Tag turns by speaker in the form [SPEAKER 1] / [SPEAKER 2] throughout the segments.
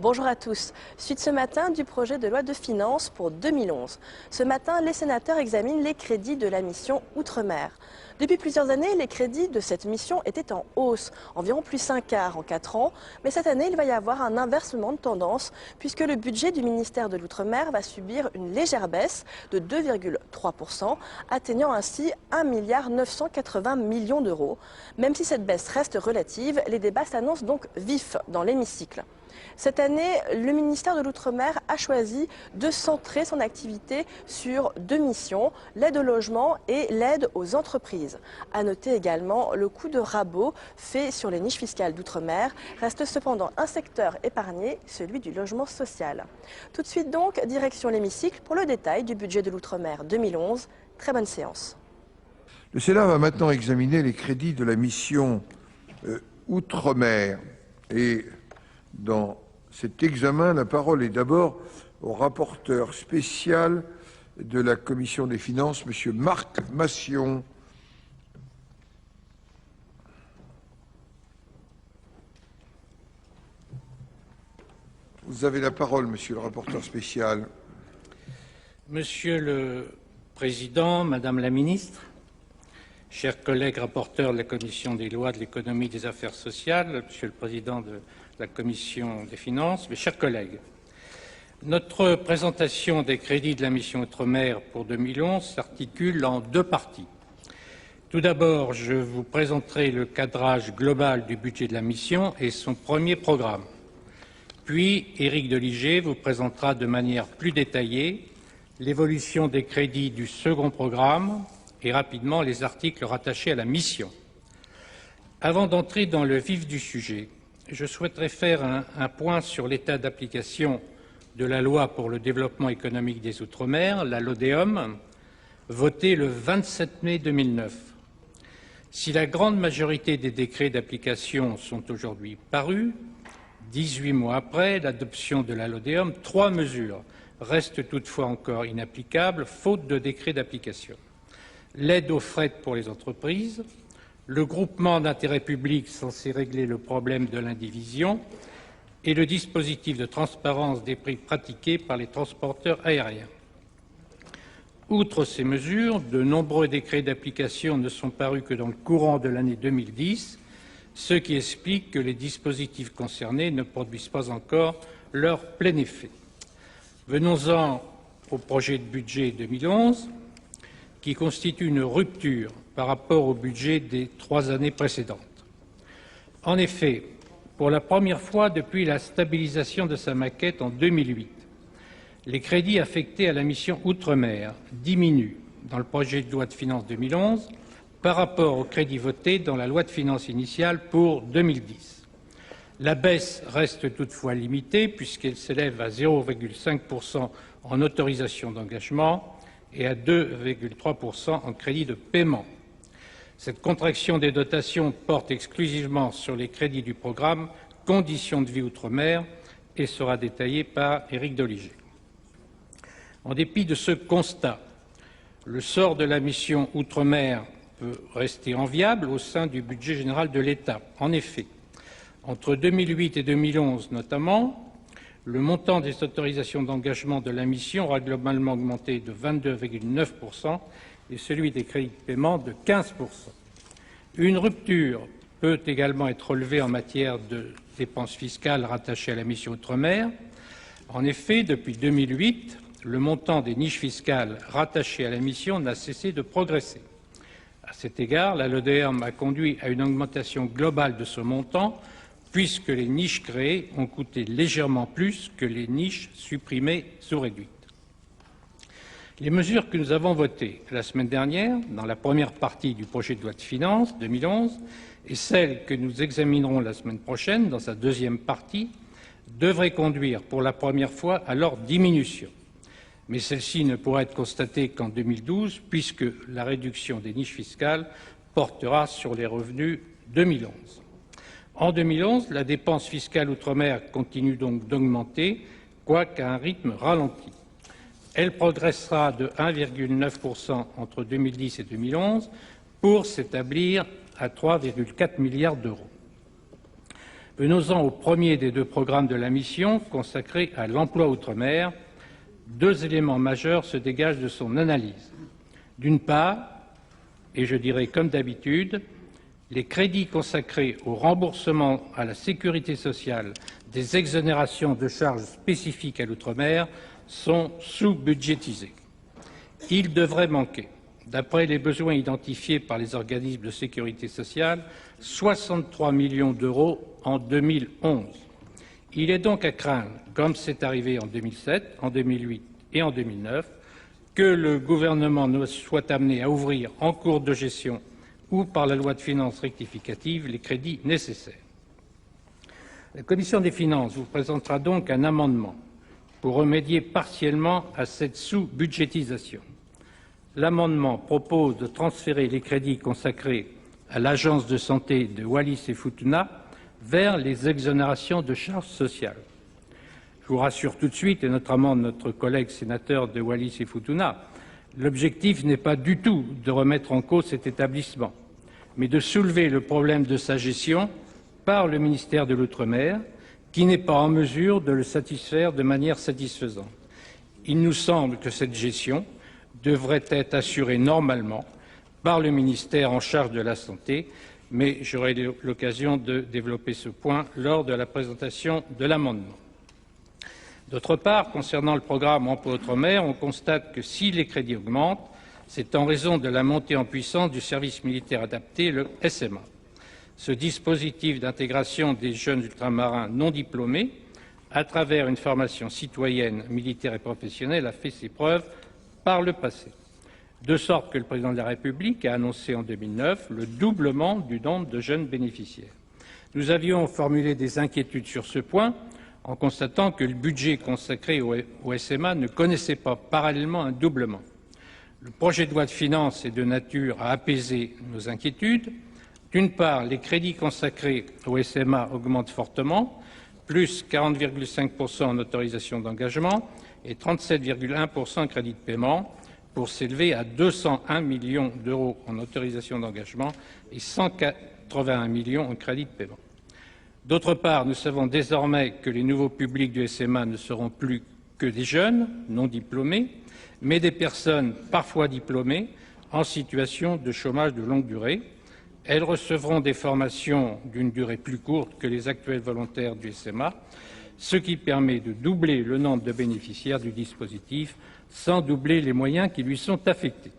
[SPEAKER 1] Bonjour à tous. Suite ce matin du projet de loi de finances pour 2011. Ce matin, les sénateurs examinent les crédits de la mission Outre-mer. Depuis plusieurs années, les crédits de cette mission étaient en hausse, environ plus 1/4 en 4 ans. Mais cette année, il va y avoir un inversement de tendance puisque le budget du ministère de l'Outre-mer va subir une légère baisse de 2,3%, atteignant ainsi 1,980 milliard d'euros. Même si cette baisse reste relative, les débats s'annoncent donc vifs dans l'hémicycle. Cette année, le ministère de l'Outre-mer a choisi de centrer son activité sur 2 missions, l'aide au logement et l'aide aux entreprises. À noter également le coup de rabot fait sur les niches fiscales d'Outre-mer reste cependant un secteur épargné, celui du logement social. Tout de suite donc, direction l'hémicycle pour le détail du budget de l'Outre-mer 2011. Très bonne séance.
[SPEAKER 2] Le Sénat va maintenant examiner les crédits de la mission Outre-mer. Et dans cet examen, la parole est d'abord au rapporteur spécial de la Commission des finances, Monsieur Marc Massion. Vous avez la parole, Monsieur le rapporteur spécial.
[SPEAKER 3] Monsieur le Président, Madame la Ministre, chers collègues rapporteurs de la Commission des lois, de l'économie et des affaires sociales, Monsieur le Président de la Commission des finances, mes chers collègues, notre présentation des crédits de la mission Outre-mer pour 2011 s'articule en 2 parties. Tout d'abord, je vous présenterai le cadrage global du budget de la mission et son premier programme. Puis, Éric Deligé vous présentera de manière plus détaillée l'évolution des crédits du second programme et rapidement les articles rattachés à la mission. Avant d'entrer dans le vif du sujet, je souhaiterais faire un point sur l'état d'application de la loi pour le développement économique des Outre-mer, la LODEOM, votée le 27 mai 2009. Si la grande majorité des décrets d'application sont aujourd'hui parus, 18 mois après l'adoption de la LODEOM, 3 mesures restent toutefois encore inapplicables, faute de décret d'application. L'aide au fret pour les entreprises, le groupement d'intérêt public censé régler le problème de l'indivision et le dispositif de transparence des prix pratiqués par les transporteurs aériens. Outre ces mesures, de nombreux décrets d'application ne sont parus que dans le courant de l'année 2010, ce qui explique que les dispositifs concernés ne produisent pas encore leur plein effet. Venons-en au projet de budget 2011, qui constitue une rupture par rapport au budget des 3 années précédentes. En effet, pour la première fois depuis la stabilisation de sa maquette en 2008, les crédits affectés à la mission Outre-mer diminuent dans le projet de loi de finances 2011 par rapport aux crédits votés dans la loi de finances initiale pour 2010. La baisse reste toutefois limitée puisqu'elle s'élève à 0,5% en autorisation d'engagement et à 2,3% en crédit de paiement. Cette contraction des dotations porte exclusivement sur les crédits du programme Conditions de vie Outre-mer et sera détaillée par Éric Deligé. En dépit de ce constat, le sort de la mission Outre-mer peut rester enviable au sein du budget général de l'État. En effet, entre 2008 et 2011 notamment, le montant des autorisations d'engagement de la mission aura globalement augmenté de 22,9% et celui des crédits de paiement de 15%. Une rupture peut également être relevée en matière de dépenses fiscales rattachées à la mission Outre-mer. En effet, depuis 2008, le montant des niches fiscales rattachées à la mission n'a cessé de progresser. À cet égard, la LODEOM a conduit à une augmentation globale de ce montant, puisque les niches créées ont coûté légèrement plus que les niches supprimées sous réduite. Les mesures que nous avons votées la semaine dernière, dans la première partie du projet de loi de finances 2011, et celles que nous examinerons la semaine prochaine, dans sa deuxième partie, devraient conduire pour la première fois à leur diminution. Mais celle-ci ne pourra être constatée qu'en 2012, puisque la réduction des niches fiscales portera sur les revenus 2011. En 2011, la dépense fiscale outre-mer continue donc d'augmenter, quoiqu'à un rythme ralenti. Elle progressera de 1,9% entre 2010 et 2011 pour s'établir à 3,4 milliards d'euros. Venons-en au premier des deux programmes de la mission consacré à l'emploi outre-mer. Deux éléments majeurs se dégagent de son analyse. D'une part, et je dirais comme d'habitude, les crédits consacrés au remboursement à la sécurité sociale des exonérations de charges spécifiques à l'outre-mer sont sous-budgétisés. Ils devraient manquer, d'après les besoins identifiés par les organismes de sécurité sociale, 63 millions d'euros en 2011. Il est donc à craindre, comme c'est arrivé en 2007, en 2008 et en 2009, que le gouvernement ne soit amené à ouvrir en cours de gestion ou par la loi de finances rectificative les crédits nécessaires. La Commission des finances vous présentera donc un amendement pour remédier partiellement à cette sous-budgétisation. L'amendement propose de transférer les crédits consacrés à l'agence de santé de Wallis-et-Futuna vers les exonérations de charges sociales. Je vous rassure tout de suite, et notamment notre collègue sénateur de Wallis-et-Futuna, l'objectif n'est pas du tout de remettre en cause cet établissement, mais de soulever le problème de sa gestion par le ministère de l'Outre-mer, qui n'est pas en mesure de le satisfaire de manière satisfaisante. Il nous semble que cette gestion devrait être assurée normalement par le ministère en charge de la santé, mais j'aurai l'occasion de développer ce point lors de la présentation de l'amendement. D'autre part, concernant le programme Emploi outre-mer, on constate que si les crédits augmentent, c'est en raison de la montée en puissance du service militaire adapté, le SMA. Ce dispositif d'intégration des jeunes ultramarins non diplômés, à travers une formation citoyenne, militaire et professionnelle, a fait ses preuves par le passé. De sorte que le président de la République a annoncé en 2009 le doublement du nombre de jeunes bénéficiaires. Nous avions formulé des inquiétudes sur ce point, en constatant que le budget consacré au SMA ne connaissait pas parallèlement un doublement. Le projet de loi de finances est de nature à apaiser nos inquiétudes. D'une part, les crédits consacrés au SMA augmentent fortement, plus 40,5% en autorisation d'engagement et 37,1% en crédit de paiement, pour s'élever à 201 millions d'euros en autorisation d'engagement et 181 millions en crédit de paiement. D'autre part, nous savons désormais que les nouveaux publics du SMA ne seront plus que des jeunes non diplômés, mais des personnes parfois diplômées en situation de chômage de longue durée. Elles recevront des formations d'une durée plus courte que les actuels volontaires du SMA, ce qui permet de doubler le nombre de bénéficiaires du dispositif sans doubler les moyens qui lui sont affectés.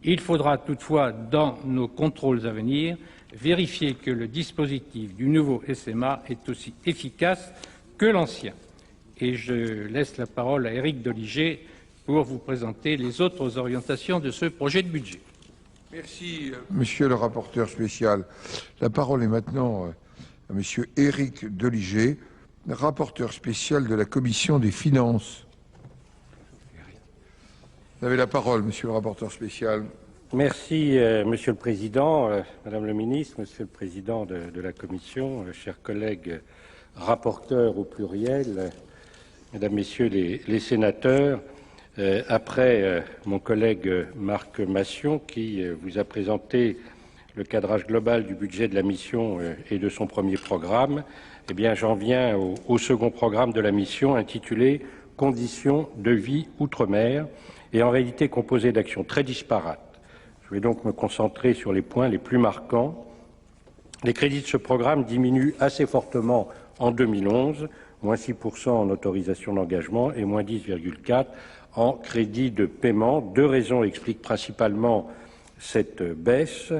[SPEAKER 3] Il faudra toutefois, dans nos contrôles à venir, vérifier que le dispositif du nouveau SMA est aussi efficace que l'ancien. Et je laisse la parole à Éric Doligé pour vous présenter les autres orientations de ce projet de budget.
[SPEAKER 2] Merci, monsieur le rapporteur spécial. La parole est maintenant à monsieur Éric Doligé, rapporteur spécial de la Commission des finances. Vous avez la parole, monsieur le rapporteur spécial.
[SPEAKER 4] Merci, Monsieur le Président, Madame le Ministre, Monsieur le Président de la Commission, chers collègues rapporteurs au pluriel, Mesdames, Messieurs les sénateurs. Après mon collègue Marc Massion, qui vous a présenté le cadrage global du budget de la mission et de son premier programme, eh bien, j'en viens au second programme de la mission intitulé « Conditions de vie outre-mer » et en réalité composé d'actions très disparates. Je vais donc me concentrer sur les points les plus marquants. Les crédits de ce programme diminuent assez fortement en 2011, moins 6% en autorisation d'engagement et moins 10,4% en crédit de paiement. Deux raisons expliquent principalement cette baisse.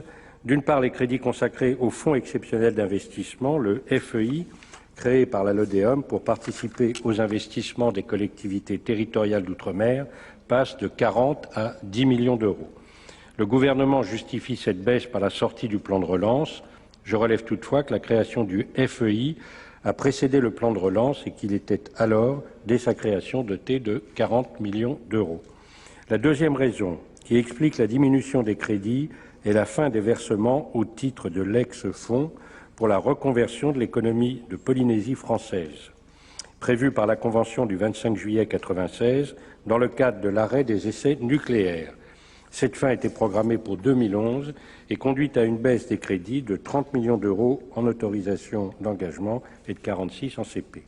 [SPEAKER 4] D'une part, les crédits consacrés au Fonds exceptionnel d'investissement, le FEI, créé par la LODEOM pour participer aux investissements des collectivités territoriales d'outre-mer, passent de 40 à 10 millions d'euros. Le gouvernement justifie cette baisse par la sortie du plan de relance. Je relève toutefois que la création du FEI a précédé le plan de relance et qu'il était alors, dès sa création, doté de 40 millions d'euros. La deuxième raison qui explique la diminution des crédits est la fin des versements au titre de l'ex-fonds pour la reconversion de l'économie de Polynésie française, prévue par la Convention du 25 juillet 1996 dans le cadre de l'arrêt des essais nucléaires. Cette fin était programmée pour 2011 et conduit à une baisse des crédits de 30 millions d'euros en autorisations d'engagement et de 46 en CP.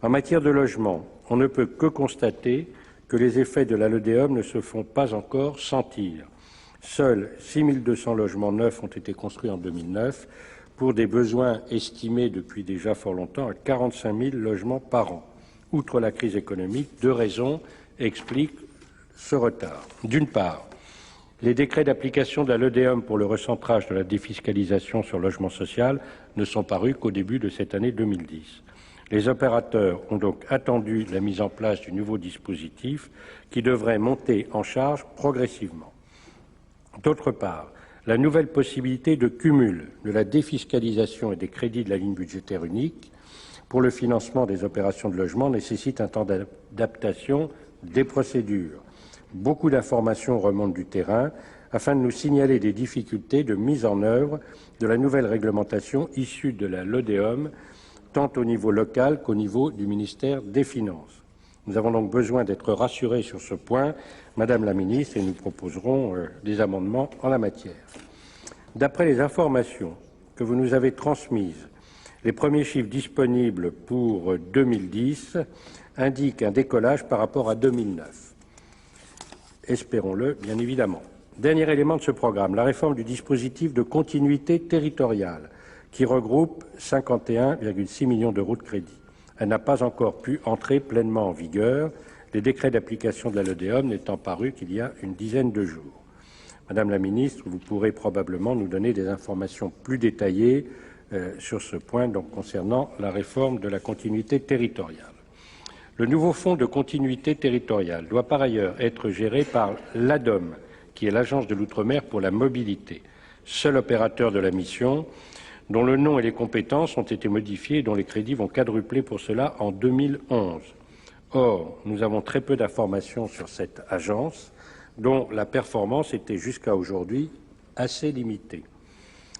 [SPEAKER 4] En matière de logement, on ne peut que constater que les effets de la LODEOM ne se font pas encore sentir. Seuls 6 200 logements neufs ont été construits en 2009 pour des besoins estimés depuis déjà fort longtemps à 45 000 logements par an. Outre la crise économique, deux raisons expliquent ce retard. D'une part, les décrets d'application de la LODEOM pour le recentrage de la défiscalisation sur le logement social ne sont parus qu'au début de cette année 2010. Les opérateurs ont donc attendu la mise en place du nouveau dispositif qui devrait monter en charge progressivement. D'autre part, la nouvelle possibilité de cumul de la défiscalisation et des crédits de la ligne budgétaire unique pour le financement des opérations de logement nécessite un temps d'adaptation des procédures. Beaucoup d'informations remontent du terrain afin de nous signaler des difficultés de mise en œuvre de la nouvelle réglementation issue de la LODEOM, tant au niveau local qu'au niveau du ministère des Finances. Nous avons donc besoin d'être rassurés sur ce point, Madame la Ministre, et nous proposerons des amendements en la matière. D'après les informations que vous nous avez transmises, les premiers chiffres disponibles pour 2010 indiquent un décollage par rapport à 2009. Espérons-le, bien évidemment. Dernier élément de ce programme, la réforme du dispositif de continuité territoriale, qui regroupe 51,6 millions d'euros de crédit. Elle n'a pas encore pu entrer pleinement en vigueur, les décrets d'application de la LODEOM n'étant parus qu'il y a une dizaine de jours. Madame la Ministre, vous pourrez probablement nous donner des informations plus détaillées sur ce point, donc concernant la réforme de la continuité territoriale. Le nouveau fonds de continuité territoriale doit par ailleurs être géré par l'ADOM, qui est l'Agence de l'Outre-mer pour la mobilité, seul opérateur de la mission, dont le nom et les compétences ont été modifiés et dont les crédits vont quadrupler pour cela en 2011. Or, nous avons très peu d'informations sur cette agence, dont la performance était jusqu'à aujourd'hui assez limitée.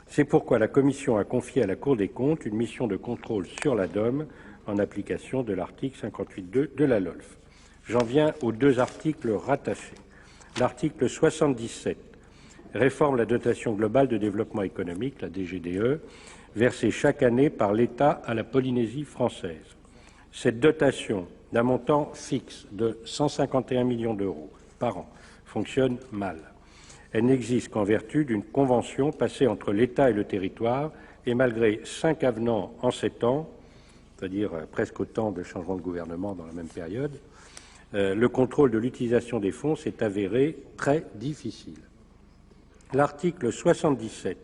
[SPEAKER 4] C'est pourquoi la Commission a confié à la Cour des comptes une mission de contrôle sur l'ADOM en application de l'article 58.2 de la LOLF. J'en viens aux deux articles rattachés. L'article 77 réforme la dotation globale de développement économique, la DGDE, versée chaque année par l'État à la Polynésie française. Cette dotation, d'un montant fixe de 151 millions d'euros par an, fonctionne mal. Elle n'existe qu'en vertu d'une convention passée entre l'État et le territoire, et malgré 5 avenants en 7 ans, c'est-à-dire presque autant de changements de gouvernement dans la même période, le contrôle de l'utilisation des fonds s'est avéré très difficile. L'article 77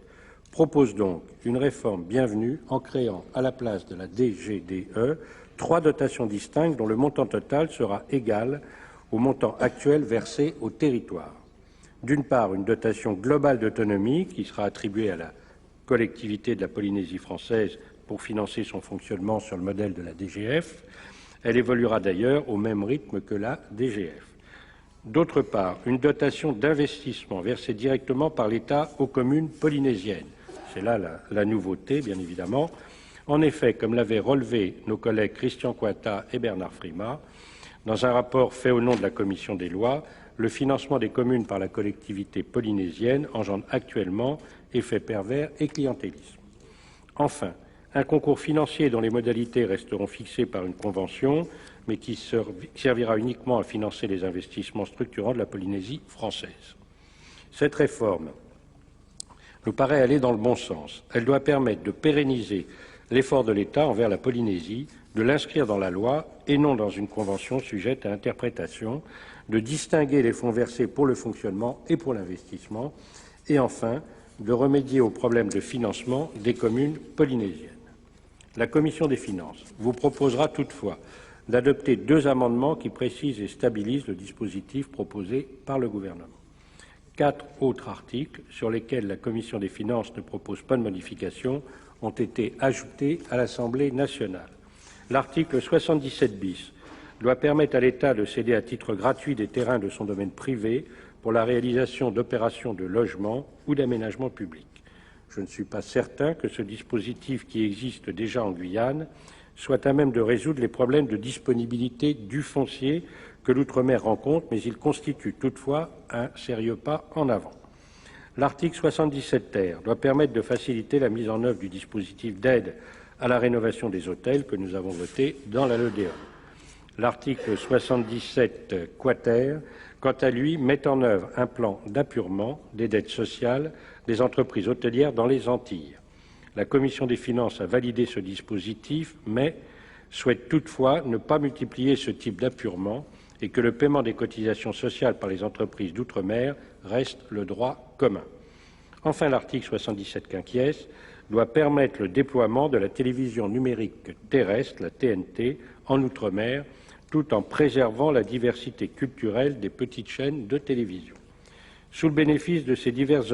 [SPEAKER 4] propose donc une réforme bienvenue en créant à la place de la DGDE 3 dotations distinctes dont le montant total sera égal au montant actuel versé au territoire. D'une part, une dotation globale d'autonomie qui sera attribuée à la collectivité de la Polynésie française pour financer son fonctionnement sur le modèle de la DGF. Elle évoluera d'ailleurs au même rythme que la DGF. D'autre part, une dotation d'investissement versée directement par l'État aux communes polynésiennes. C'est là la nouveauté, bien évidemment. En effet, comme l'avaient relevé nos collègues Christian Cointat et Bernard Frimat, dans un rapport fait au nom de la Commission des lois, le financement des communes par la collectivité polynésienne engendre actuellement effet pervers et clientélisme. Enfin, un concours financier dont les modalités resteront fixées par une convention, mais qui servira uniquement à financer les investissements structurants de la Polynésie française. Cette réforme nous paraît aller dans le bon sens. Elle doit permettre de pérenniser l'effort de l'État envers la Polynésie, de l'inscrire dans la loi et non dans une convention sujette à interprétation, de distinguer les fonds versés pour le fonctionnement et pour l'investissement, et enfin, de remédier aux problèmes de financement des communes polynésiennes. La Commission des finances vous proposera toutefois d'adopter 2 amendements qui précisent et stabilisent le dispositif proposé par le gouvernement. 4 autres articles sur lesquels la Commission des finances ne propose pas de modification ont été ajoutés à l'Assemblée nationale. L'article 77 bis doit permettre à l'État de céder à titre gratuit des terrains de son domaine privé pour la réalisation d'opérations de logement ou d'aménagement public. Je ne suis pas certain que ce dispositif qui existe déjà en Guyane soit à même de résoudre les problèmes de disponibilité du foncier que l'outre-mer rencontre, mais il constitue toutefois un sérieux pas en avant. L'article 77 ter doit permettre de faciliter la mise en œuvre du dispositif d'aide à la rénovation des hôtels que nous avons voté dans la LODEOM. L'article 77 quater, quant à lui, met en œuvre un plan d'appurement des dettes sociales des entreprises hôtelières dans les Antilles. La Commission des finances a validé ce dispositif, mais souhaite toutefois ne pas multiplier ce type d'appurement et que le paiement des cotisations sociales par les entreprises d'outre-mer reste le droit commun. Enfin, l'article 77 quinquies doit permettre le déploiement de la télévision numérique terrestre, la TNT, en outre-mer, tout en préservant la diversité culturelle des petites chaînes de télévision. Sous le bénéfice de ces diverses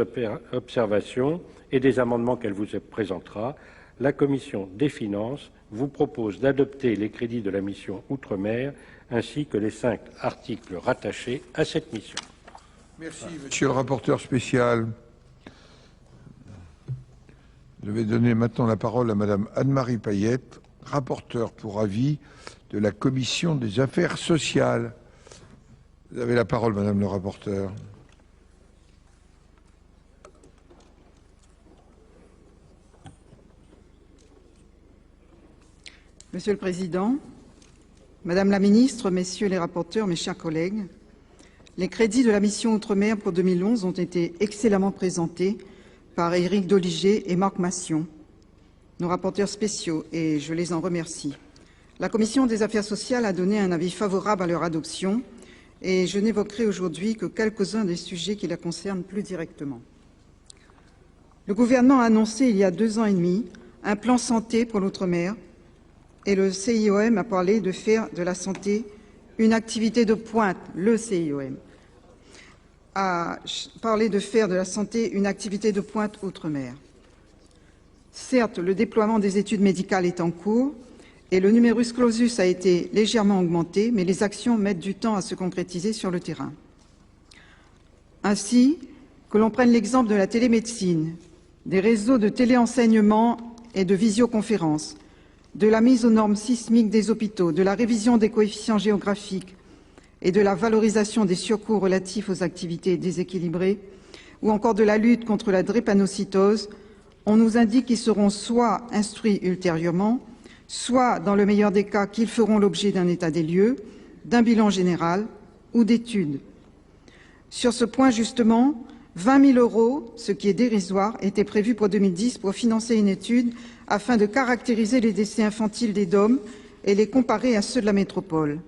[SPEAKER 4] observations et des amendements qu'elle vous présentera, la Commission des finances vous propose d'adopter les crédits de la mission Outre-mer ainsi que les 5 articles rattachés à cette mission.
[SPEAKER 2] Merci, monsieur le rapporteur spécial. Je vais donner maintenant la parole à madame Anne-Marie Payette, rapporteure pour avis de la Commission des affaires sociales. Vous avez la parole, madame le rapporteur.
[SPEAKER 5] Monsieur le Président, Madame la Ministre, Messieurs les rapporteurs, mes chers collègues, les crédits de la mission Outre-mer pour 2011 ont été excellemment présentés par Éric Doligé et Marc Massion, nos rapporteurs spéciaux, et je les en remercie. La Commission des affaires sociales a donné un avis favorable à leur adoption et je n'évoquerai aujourd'hui que quelques-uns des sujets qui la concernent plus directement. Le gouvernement a annoncé il y a 2 ans et demi un plan santé pour l'outre-mer et le CIOM a parlé de faire de la santé une activité de pointe. Le CIOM a parlé de faire de la santé une activité de pointe outre-mer. Certes, le déploiement des études médicales est en cours et le numerus clausus a été légèrement augmenté, mais les actions mettent du temps à se concrétiser sur le terrain. Ainsi, que l'on prenne l'exemple de la télémédecine, des réseaux de téléenseignement et de visioconférence, de la mise aux normes sismiques des hôpitaux, de la révision des coefficients géographiques et de la valorisation des surcoûts relatifs aux activités déséquilibrées, ou encore de la lutte contre la drépanocytose, on nous indique qu'ils seront soit instruits ultérieurement, soit, dans le meilleur des cas, qu'ils feront l'objet d'un état des lieux, d'un bilan général ou d'études. Sur ce point, justement, 20 000 €, ce qui est dérisoire, étaient prévus pour 2010 pour financer une étude afin de caractériser les décès infantiles des DOM et les comparer à ceux de la métropole.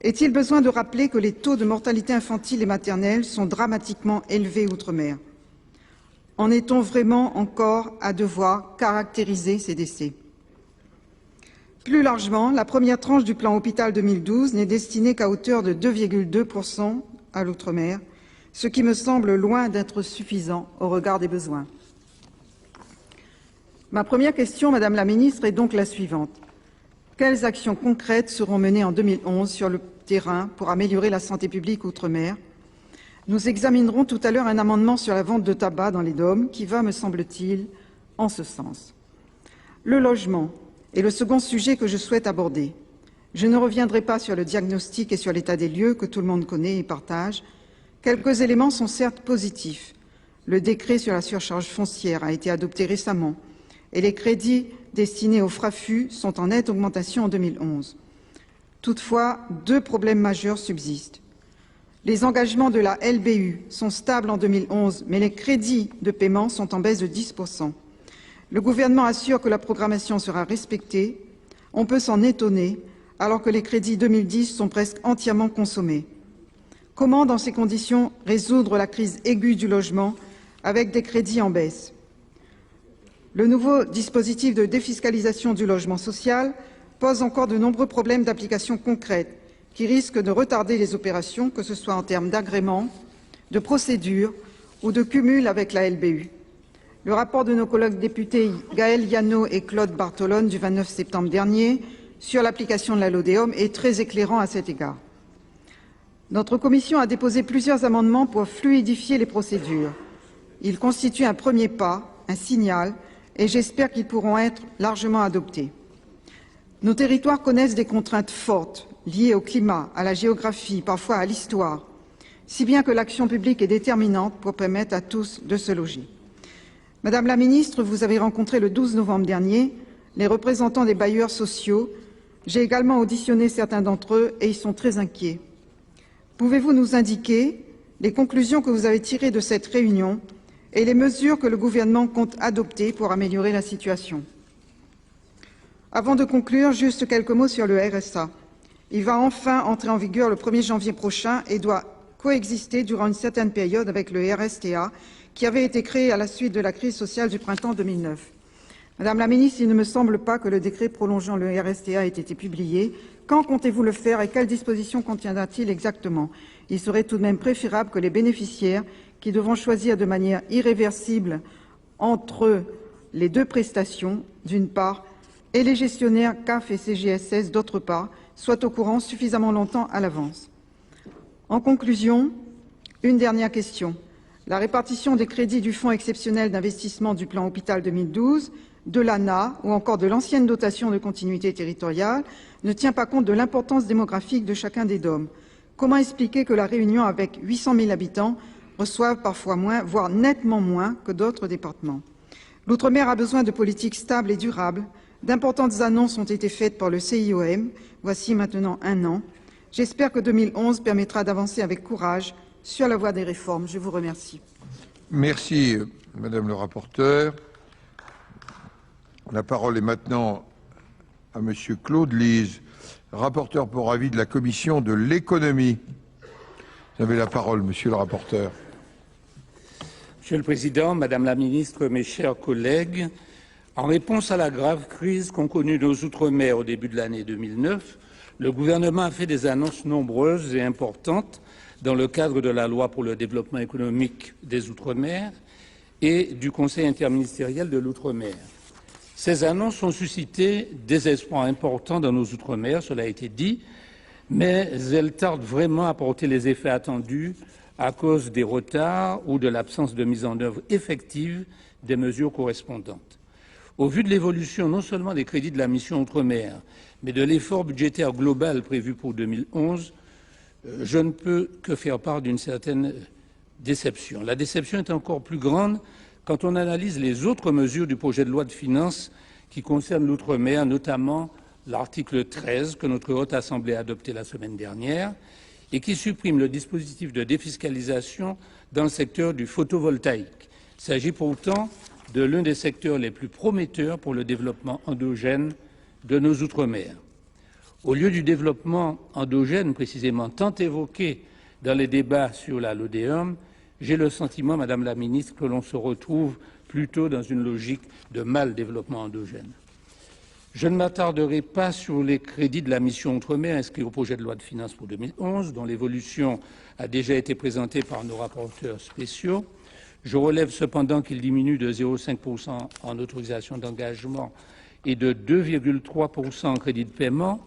[SPEAKER 5] Est-il besoin de rappeler que les taux de mortalité infantile et maternelle sont dramatiquement élevés outre-mer? En est-on vraiment encore à devoir caractériser ces décès? Plus largement, la première tranche du plan Hôpital 2012 n'est destinée qu'à hauteur de 2,2% à l'outre-mer, ce qui me semble loin d'être suffisant au regard des besoins. Ma première question, Madame la Ministre, est donc la suivante. Quelles actions concrètes seront menées en 2011 sur le terrain pour améliorer la santé publique outre-mer? Nous examinerons tout à l'heure un amendement sur la vente de tabac dans les DOM qui va, me semble-t-il, en ce sens. Le logement est le second sujet que je souhaite aborder. Je ne reviendrai pas sur le diagnostic et sur l'état des lieux que tout le monde connaît et partage. Quelques éléments sont certes positifs. Le décret sur la surcharge foncière a été adopté récemment et les crédits destinés au FRAFU sont en nette augmentation en 2011. Toutefois, 2 problèmes majeurs subsistent. Les engagements de la LBU sont stables en 2011, mais les crédits de paiement sont en baisse de 10%. Le gouvernement assure que la programmation sera respectée. On peut s'en étonner, alors que les crédits 2010 sont presque entièrement consommés. Comment, dans ces conditions, résoudre la crise aiguë du logement avec des crédits en baisse? Le nouveau dispositif de défiscalisation du logement social pose encore de nombreux problèmes d'application concrète qui risquent de retarder les opérations, que ce soit en termes d'agrément, de procédure ou de cumul avec la LBU. Le rapport de nos collègues députés Gaël Yano et Claude Bartolone du 29 septembre dernier sur l'application de la LODEOM est très éclairant à cet égard. Notre commission a déposé plusieurs amendements pour fluidifier les procédures. Ils constituent un premier pas, un signal, et j'espère qu'ils pourront être largement adoptés. Nos territoires connaissent des contraintes fortes liées au climat, à la géographie, parfois à l'histoire, si bien que l'action publique est déterminante pour permettre à tous de se loger. Madame la ministre, vous avez rencontré le 12 novembre dernier les représentants des bailleurs sociaux. J'ai également auditionné certains d'entre eux et ils sont très inquiets. Pouvez-vous nous indiquer les conclusions que vous avez tirées de cette réunion et les mesures que le gouvernement compte adopter pour améliorer la situation? Avant de conclure, juste quelques mots sur le RSA. Il va enfin entrer en vigueur le 1er janvier prochain et doit coexister durant une certaine période avec le RSTA, qui avait été créé à la suite de la crise sociale du printemps 2009. Madame la ministre, il ne me semble pas que le décret prolongeant le RSTA ait été publié. Quand comptez-vous le faire et quelles dispositions contiendra-t-il exactement? Il serait tout de même préférable que les bénéficiaires, qui devront choisir de manière irréversible entre les deux prestations, d'une part, et les gestionnaires CAF et CGSS, d'autre part, soient au courant suffisamment longtemps à l'avance. En conclusion, une dernière question. La répartition des crédits du Fonds exceptionnel d'investissement du plan Hôpital 2012, de l'ANA ou encore de l'ancienne dotation de continuité territoriale ne tient pas compte de l'importance démographique de chacun des DOM. Comment expliquer que la Réunion, avec 800 000 habitants, reçoive parfois moins, voire nettement moins que d'autres départements? L'Outre-mer a besoin de politiques stables et durables. D'importantes annonces ont été faites par le CIOM, voici maintenant un an. J'espère que 2011 permettra d'avancer avec courage sur la voie des réformes. Je vous remercie.
[SPEAKER 2] Merci, Madame le rapporteur. La parole est maintenant à Monsieur Claude Lise, rapporteur pour avis de la Commission de l'économie. Vous avez la parole, Monsieur le rapporteur.
[SPEAKER 3] Monsieur le Président, Madame la Ministre, mes chers collègues, en réponse à la grave crise qu'ont connue nos Outre-mer au début de l'année 2009, le gouvernement a fait des annonces nombreuses et importantes dans le cadre de la loi pour le développement économique des Outre-mer et du Conseil interministériel de l'Outre-mer. Ces annonces ont suscité des espoirs importants dans nos Outre-mer, cela a été dit, mais elles tardent vraiment à porter les effets attendus à cause des retards ou de l'absence de mise en œuvre effective des mesures correspondantes. Au vu de l'évolution non seulement des crédits de la mission Outre-mer, mais de l'effort budgétaire global prévu pour 2011, je ne peux que faire part d'une certaine déception. La déception est encore plus grande quand on analyse les autres mesures du projet de loi de finances qui concernent l'Outre-mer, notamment l'article 13 que notre Haute Assemblée a adopté la semaine dernière et qui supprime le dispositif de défiscalisation dans le secteur du photovoltaïque. Il s'agit pourtant de l'un des secteurs les plus prometteurs pour le développement endogène de nos Outre-mer. Au lieu du développement endogène précisément tant évoqué dans les débats sur la LODEOM, j'ai le sentiment, Madame la Ministre, que l'on se retrouve plutôt dans une logique de mal développement endogène. Je ne m'attarderai pas sur les crédits de la mission Outre-mer inscrits au projet de loi de finances pour 2011, dont l'évolution a déjà été présentée par nos rapporteurs spéciaux. Je relève cependant qu'il diminue de 0,5% en autorisation d'engagement et de 2,3% en crédit de paiement.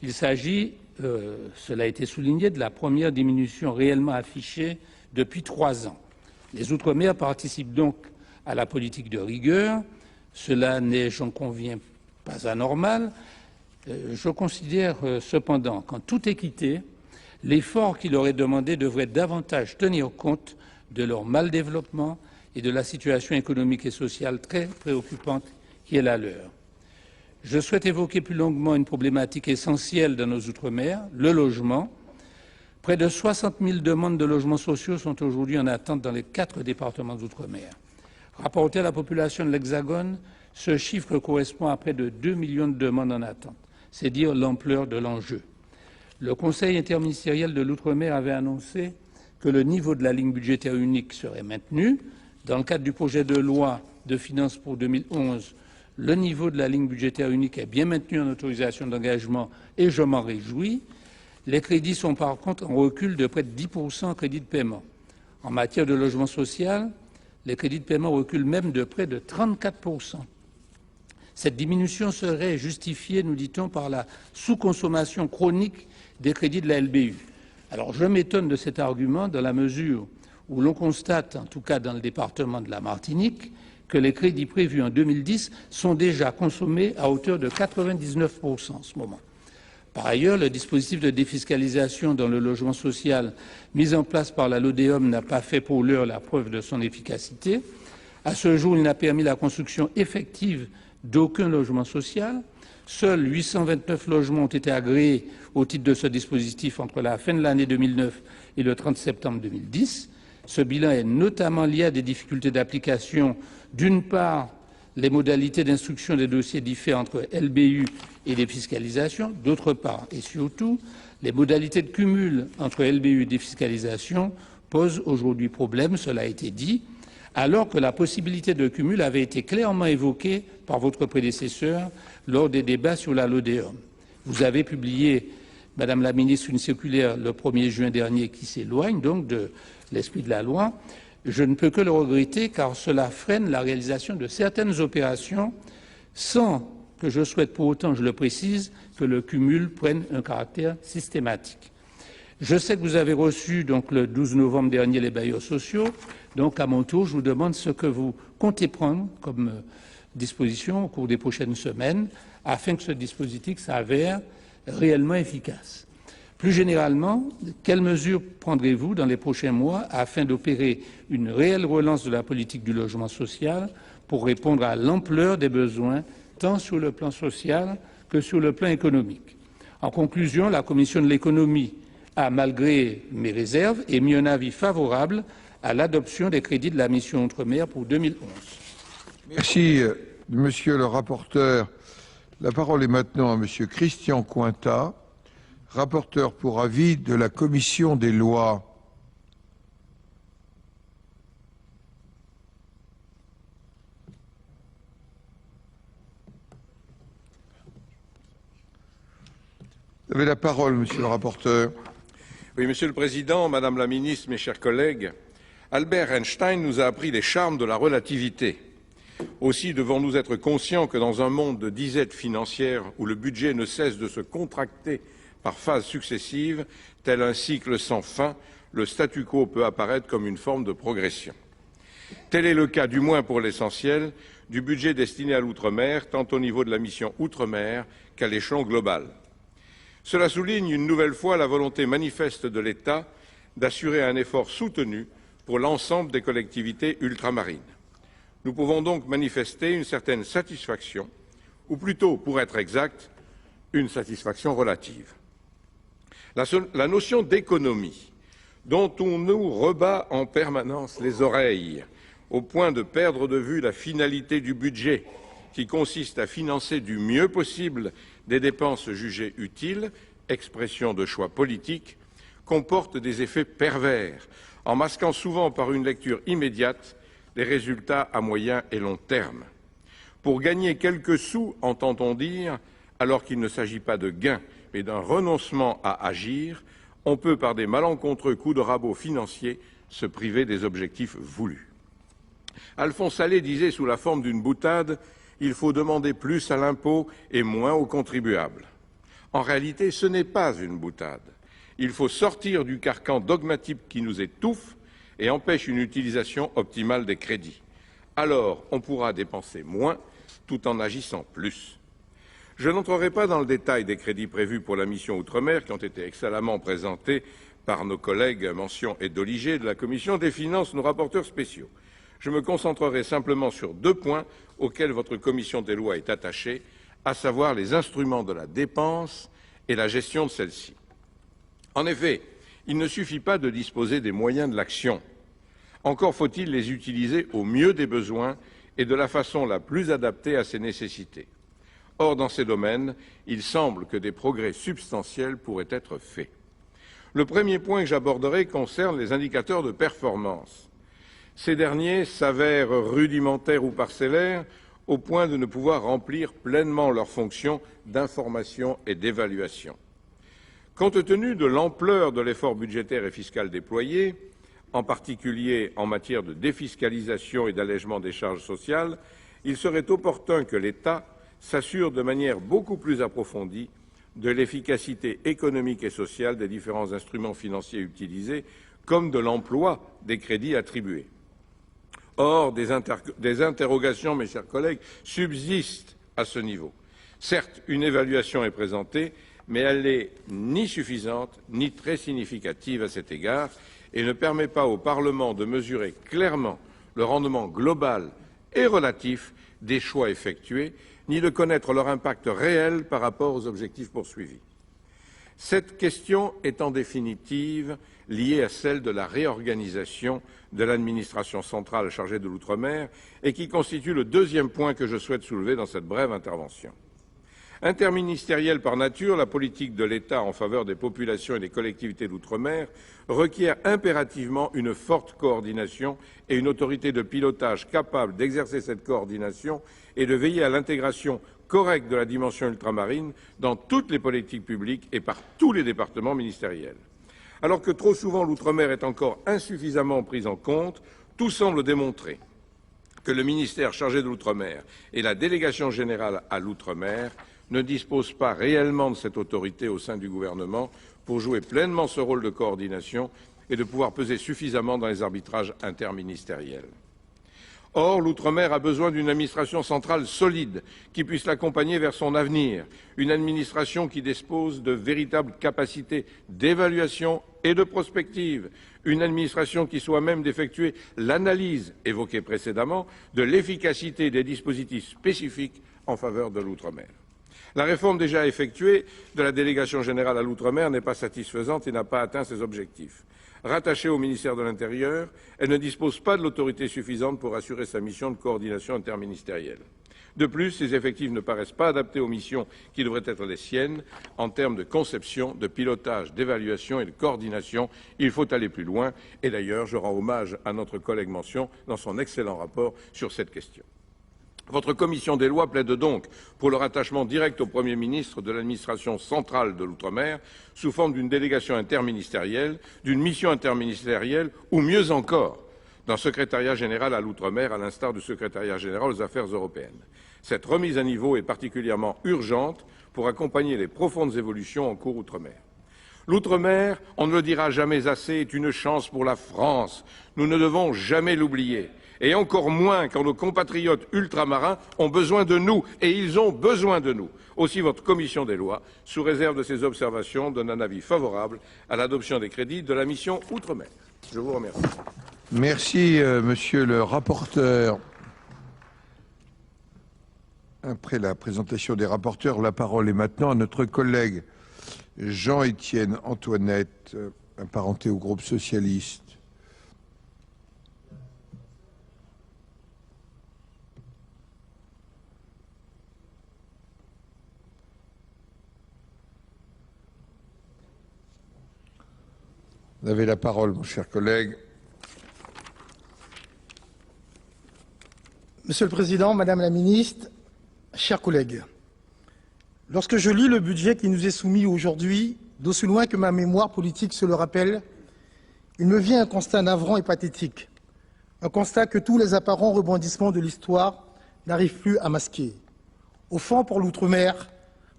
[SPEAKER 3] Il s'agit, cela a été souligné, de la première diminution réellement affichée depuis 3 ans. Les Outre-mer participent donc à la politique de rigueur. Cela n'est, j'en conviens, pas anormal. Je considère cependant qu'en toute équité, l'effort qui leur est demandé devrait davantage tenir compte de leur mal-développement et de la situation économique et sociale très préoccupante qui est la leur. Je souhaite évoquer plus longuement une problématique essentielle dans nos Outre-mer, le logement. Près de 60 000 demandes de logements sociaux sont aujourd'hui en attente dans les 4 départements d'Outre-mer. Rapporté à la population de l'Hexagone, ce chiffre correspond à près de 2 millions de demandes en attente. C'est dire l'ampleur de l'enjeu. Le Conseil interministériel de l'Outre-mer avait annoncé que le niveau de la ligne budgétaire unique serait maintenu. Dans le cadre du projet de loi de finances pour 2011, le niveau de la ligne budgétaire unique est bien maintenu en autorisation d'engagement et je m'en réjouis. Les crédits sont par contre en recul de près de 10% en crédits de paiement. En matière de logement social, les crédits de paiement reculent même de près de 34%. Cette diminution serait justifiée, nous dit-on, par la sous-consommation chronique des crédits de la LBU. Alors je m'étonne de cet argument dans la mesure où l'on constate, en tout cas dans le département de la Martinique, que les crédits prévus en 2010 sont déjà consommés à hauteur de 99% en ce moment. Par ailleurs, le dispositif de défiscalisation dans le logement social mis en place par la LODEOM n'a pas fait pour l'heure la preuve de son efficacité. À ce jour, il n'a permis la construction effective d'aucun logement social. Seuls 829 logements ont été agréés au titre de ce dispositif entre la fin de l'année 2009 et le 30 septembre 2010. Ce bilan est notamment lié à des difficultés d'application. D'une part, les modalités d'instruction des dossiers diffèrent entre LBU et défiscalisation. D'autre part, et surtout, les modalités de cumul entre LBU et défiscalisation posent aujourd'hui problème, cela a été dit, alors que la possibilité de cumul avait été clairement évoquée par votre prédécesseur lors des débats sur la LODEOM. Vous avez publié, Madame la Ministre, une circulaire le 1er juin dernier qui s'éloigne donc de l'esprit de la loi. Je ne peux que le regretter car cela freine la réalisation de certaines opérations sans que je souhaite pour autant, je le précise, que le cumul prenne un caractère systématique. Je sais que vous avez reçu donc le 12 novembre dernier les bailleurs sociaux. Donc à mon tour, je vous demande ce que vous comptez prendre comme disposition au cours des prochaines semaines afin que ce dispositif s'avère réellement efficace. Plus généralement, quelles mesures prendrez-vous dans les prochains mois afin d'opérer une réelle relance de la politique du logement social pour répondre à l'ampleur des besoins tant sur le plan social que sur le plan économique? En conclusion, la Commission de l'économie a, malgré mes réserves, émis un avis favorable à l'adoption des crédits de la mission Outre-mer pour 2011.
[SPEAKER 2] Merci, Monsieur le rapporteur. La parole est maintenant à Monsieur Christian Cointat, rapporteur pour avis de la Commission des lois. Vous avez la parole, Monsieur le rapporteur.
[SPEAKER 6] Oui, Monsieur le Président, Madame la Ministre, mes chers collègues, Albert Einstein nous a appris les charmes de la relativité. Aussi devons-nous être conscients que dans un monde de disette financière où le budget ne cesse de se contracter par phases successives, tel un cycle sans fin, le statu quo peut apparaître comme une forme de progression. Tel est le cas, du moins pour l'essentiel, du budget destiné à l'outre-mer, tant au niveau de la mission outre-mer qu'à l'échelon global. Cela souligne une nouvelle fois la volonté manifeste de l'État d'assurer un effort soutenu pour l'ensemble des collectivités ultramarines. Nous pouvons donc manifester une certaine satisfaction, ou plutôt, pour être exact, une satisfaction relative. La notion d'économie, dont on nous rebat en permanence les oreilles, au point de perdre de vue la finalité du budget, qui consiste à financer du mieux possible des dépenses jugées utiles, expression de choix politiques, comporte des effets pervers, en masquant souvent par une lecture immédiate des résultats à moyen et long terme. Pour gagner quelques sous, entend-on dire, alors qu'il ne s'agit pas de gain, mais d'un renoncement à agir, on peut, par des malencontreux coups de rabot financiers, se priver des objectifs voulus. Alphonse Allais disait sous la forme d'une boutade « Il faut demander plus à l'impôt et moins aux contribuables ». En réalité, ce n'est pas une boutade. Il faut sortir du carcan dogmatique qui nous étouffe et empêche une utilisation optimale des crédits. Alors, on pourra dépenser moins tout en agissant plus. Je n'entrerai pas dans le détail des crédits prévus pour la mission Outre-mer qui ont été excellemment présentés par nos collègues Mention et Doligé de la Commission des finances, nos rapporteurs spéciaux. Je me concentrerai simplement sur 2 points auxquels votre Commission des lois est attachée, à savoir les instruments de la dépense et la gestion de celle-ci. En effet, il ne suffit pas de disposer des moyens de l'action. Encore faut-il les utiliser au mieux des besoins et de la façon la plus adaptée à ses nécessités. Or, dans ces domaines, il semble que des progrès substantiels pourraient être faits. Le premier point que j'aborderai concerne les indicateurs de performance. Ces derniers s'avèrent rudimentaires ou parcellaires au point de ne pouvoir remplir pleinement leurs fonctions d'information et d'évaluation. Compte tenu de l'ampleur de l'effort budgétaire et fiscal déployé, en particulier en matière de défiscalisation et d'allègement des charges sociales, il serait opportun que l'État s'assure de manière beaucoup plus approfondie de l'efficacité économique et sociale des différents instruments financiers utilisés, comme de l'emploi des crédits attribués. Or, des interrogations, mes chers collègues, subsistent à ce niveau. Certes, une évaluation est présentée, mais elle n'est ni suffisante ni très significative à cet égard et ne permet pas au Parlement de mesurer clairement le rendement global et relatif des choix effectués, ni de connaître leur impact réel par rapport aux objectifs poursuivis. Cette question est en définitive liée à celle de la réorganisation de l'administration centrale chargée de l'outre-mer et qui constitue le deuxième point que je souhaite soulever dans cette brève intervention. Interministérielle par nature, la politique de l'État en faveur des populations et des collectivités d'outre-mer requiert impérativement une forte coordination et une autorité de pilotage capable d'exercer cette coordination et de veiller à l'intégration correcte de la dimension ultramarine dans toutes les politiques publiques et par tous les départements ministériels. Alors que trop souvent l'outre-mer est encore insuffisamment prise en compte, tout semble démontrer que le ministère chargé de l'outre-mer et la délégation générale à l'outre-mer ne disposent pas réellement de cette autorité au sein du gouvernement pour jouer pleinement ce rôle de coordination et de pouvoir peser suffisamment dans les arbitrages interministériels. Or, l'outre-mer a besoin d'une administration centrale solide qui puisse l'accompagner vers son avenir, une administration qui dispose de véritables capacités d'évaluation et de prospective, une administration qui soit même d'effectuer l'analyse évoquée précédemment de l'efficacité des dispositifs spécifiques en faveur de l'outre-mer. La réforme déjà effectuée de la délégation générale à l'outre-mer n'est pas satisfaisante et n'a pas atteint ses objectifs. Rattachée au ministère de l'Intérieur, elle ne dispose pas de l'autorité suffisante pour assurer sa mission de coordination interministérielle. De plus, ses effectifs ne paraissent pas adaptés aux missions qui devraient être les siennes en termes de conception, de pilotage, d'évaluation et de coordination. Il faut aller plus loin et d'ailleurs, je rends hommage à notre collègue Mention dans son excellent rapport sur cette question. Votre commission des lois plaide donc pour le rattachement direct au Premier ministre de l'administration centrale de l'outre-mer sous forme d'une délégation interministérielle, d'une mission interministérielle ou mieux encore d'un secrétariat général à l'outre-mer à l'instar du secrétariat général aux affaires européennes. Cette remise à niveau est particulièrement urgente pour accompagner les profondes évolutions en cours outre-mer. L'outre-mer, on ne le dira jamais assez, est une chance pour la France. Nous ne devons jamais l'oublier. Et encore moins quand nos compatriotes ultramarins ont besoin de nous, et ils ont besoin de nous. Aussi, votre commission des lois, sous réserve de ces observations, donne un avis favorable à l'adoption des crédits de la mission Outre-mer. Je vous remercie.
[SPEAKER 2] Merci, monsieur le rapporteur. Après la présentation des rapporteurs, la parole est maintenant à notre collègue Jean-Étienne Antoinette, apparenté au groupe socialiste. Vous avez la parole, mon cher collègue.
[SPEAKER 7] Monsieur le Président, Madame la Ministre, chers collègues, lorsque je lis le budget qui nous est soumis aujourd'hui, d'aussi loin que ma mémoire politique se le rappelle, il me vient un constat navrant et pathétique, un constat que tous les apparents rebondissements de l'histoire n'arrivent plus à masquer. Au fond, pour l'outre-mer,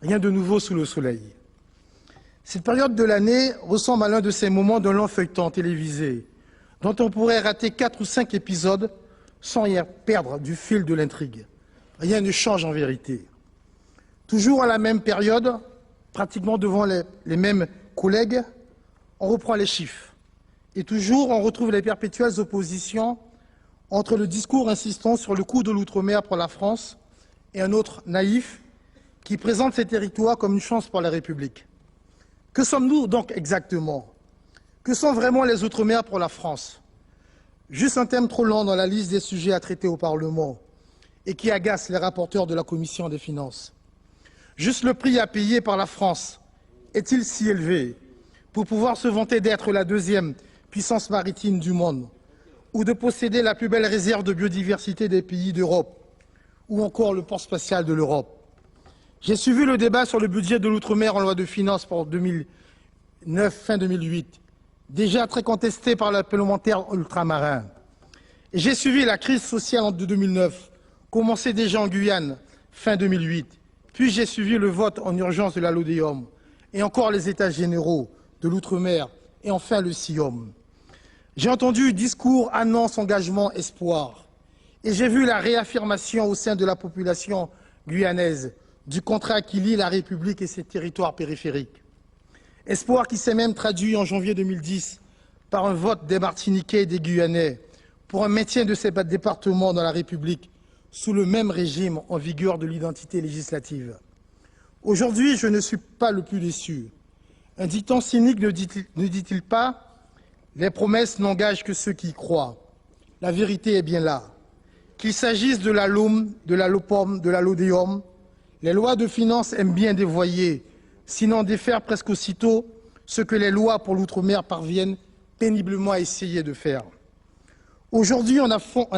[SPEAKER 7] rien de nouveau sous le soleil. Cette période de l'année ressemble à l'un de ces moments d'un long feuilleton télévisé, dont on pourrait rater 4 ou 5 épisodes sans y perdre du fil de l'intrigue. Rien ne change en vérité. Toujours à la même période, pratiquement devant les mêmes collègues, on reprend les chiffres. Et toujours, on retrouve les perpétuelles oppositions entre le discours insistant sur le coût de l'outre-mer pour la France et un autre naïf qui présente ces territoires comme une chance pour la République. Que sommes-nous donc exactement? Que sont vraiment les Outre-mer pour la France? Juste un thème trop long dans la liste des sujets à traiter au Parlement et qui agace les rapporteurs de la Commission des finances. Juste le prix à payer par la France est-il si élevé pour pouvoir se vanter d'être la deuxième puissance maritime du monde ou de posséder la plus belle réserve de biodiversité des pays d'Europe ou encore le port spatial de l'Europe? J'ai suivi le débat sur le budget de l'outre-mer en loi de finances pour 2009, fin 2008, déjà très contesté par les parlementaires ultramarins. Et j'ai suivi la crise sociale de 2009, commencée déjà en Guyane, fin 2008. Puis j'ai suivi le vote en urgence de la LODEOM, et encore les États généraux de l'outre-mer, et enfin le SIOM. J'ai entendu discours, annonces, engagements, espoirs. Et j'ai vu la réaffirmation au sein de la population guyanaise du contrat qui lie la République et ses territoires périphériques. Espoir qui s'est même traduit en janvier 2010 par un vote des Martiniquais et des Guyanais pour un maintien de ces départements dans la République sous le même régime en vigueur de l'identité législative. Aujourd'hui, je ne suis pas le plus déçu. Un dicton cynique ne dit-il pas « Les promesses n'engagent que ceux qui y croient ». La vérité est bien là. Qu'il s'agisse de la LOM, de la LOPOM, de la LODEOM, les lois de finances aiment bien dévoyer, sinon défaire presque aussitôt ce que les lois pour l'outre-mer parviennent péniblement à essayer de faire. Aujourd'hui, on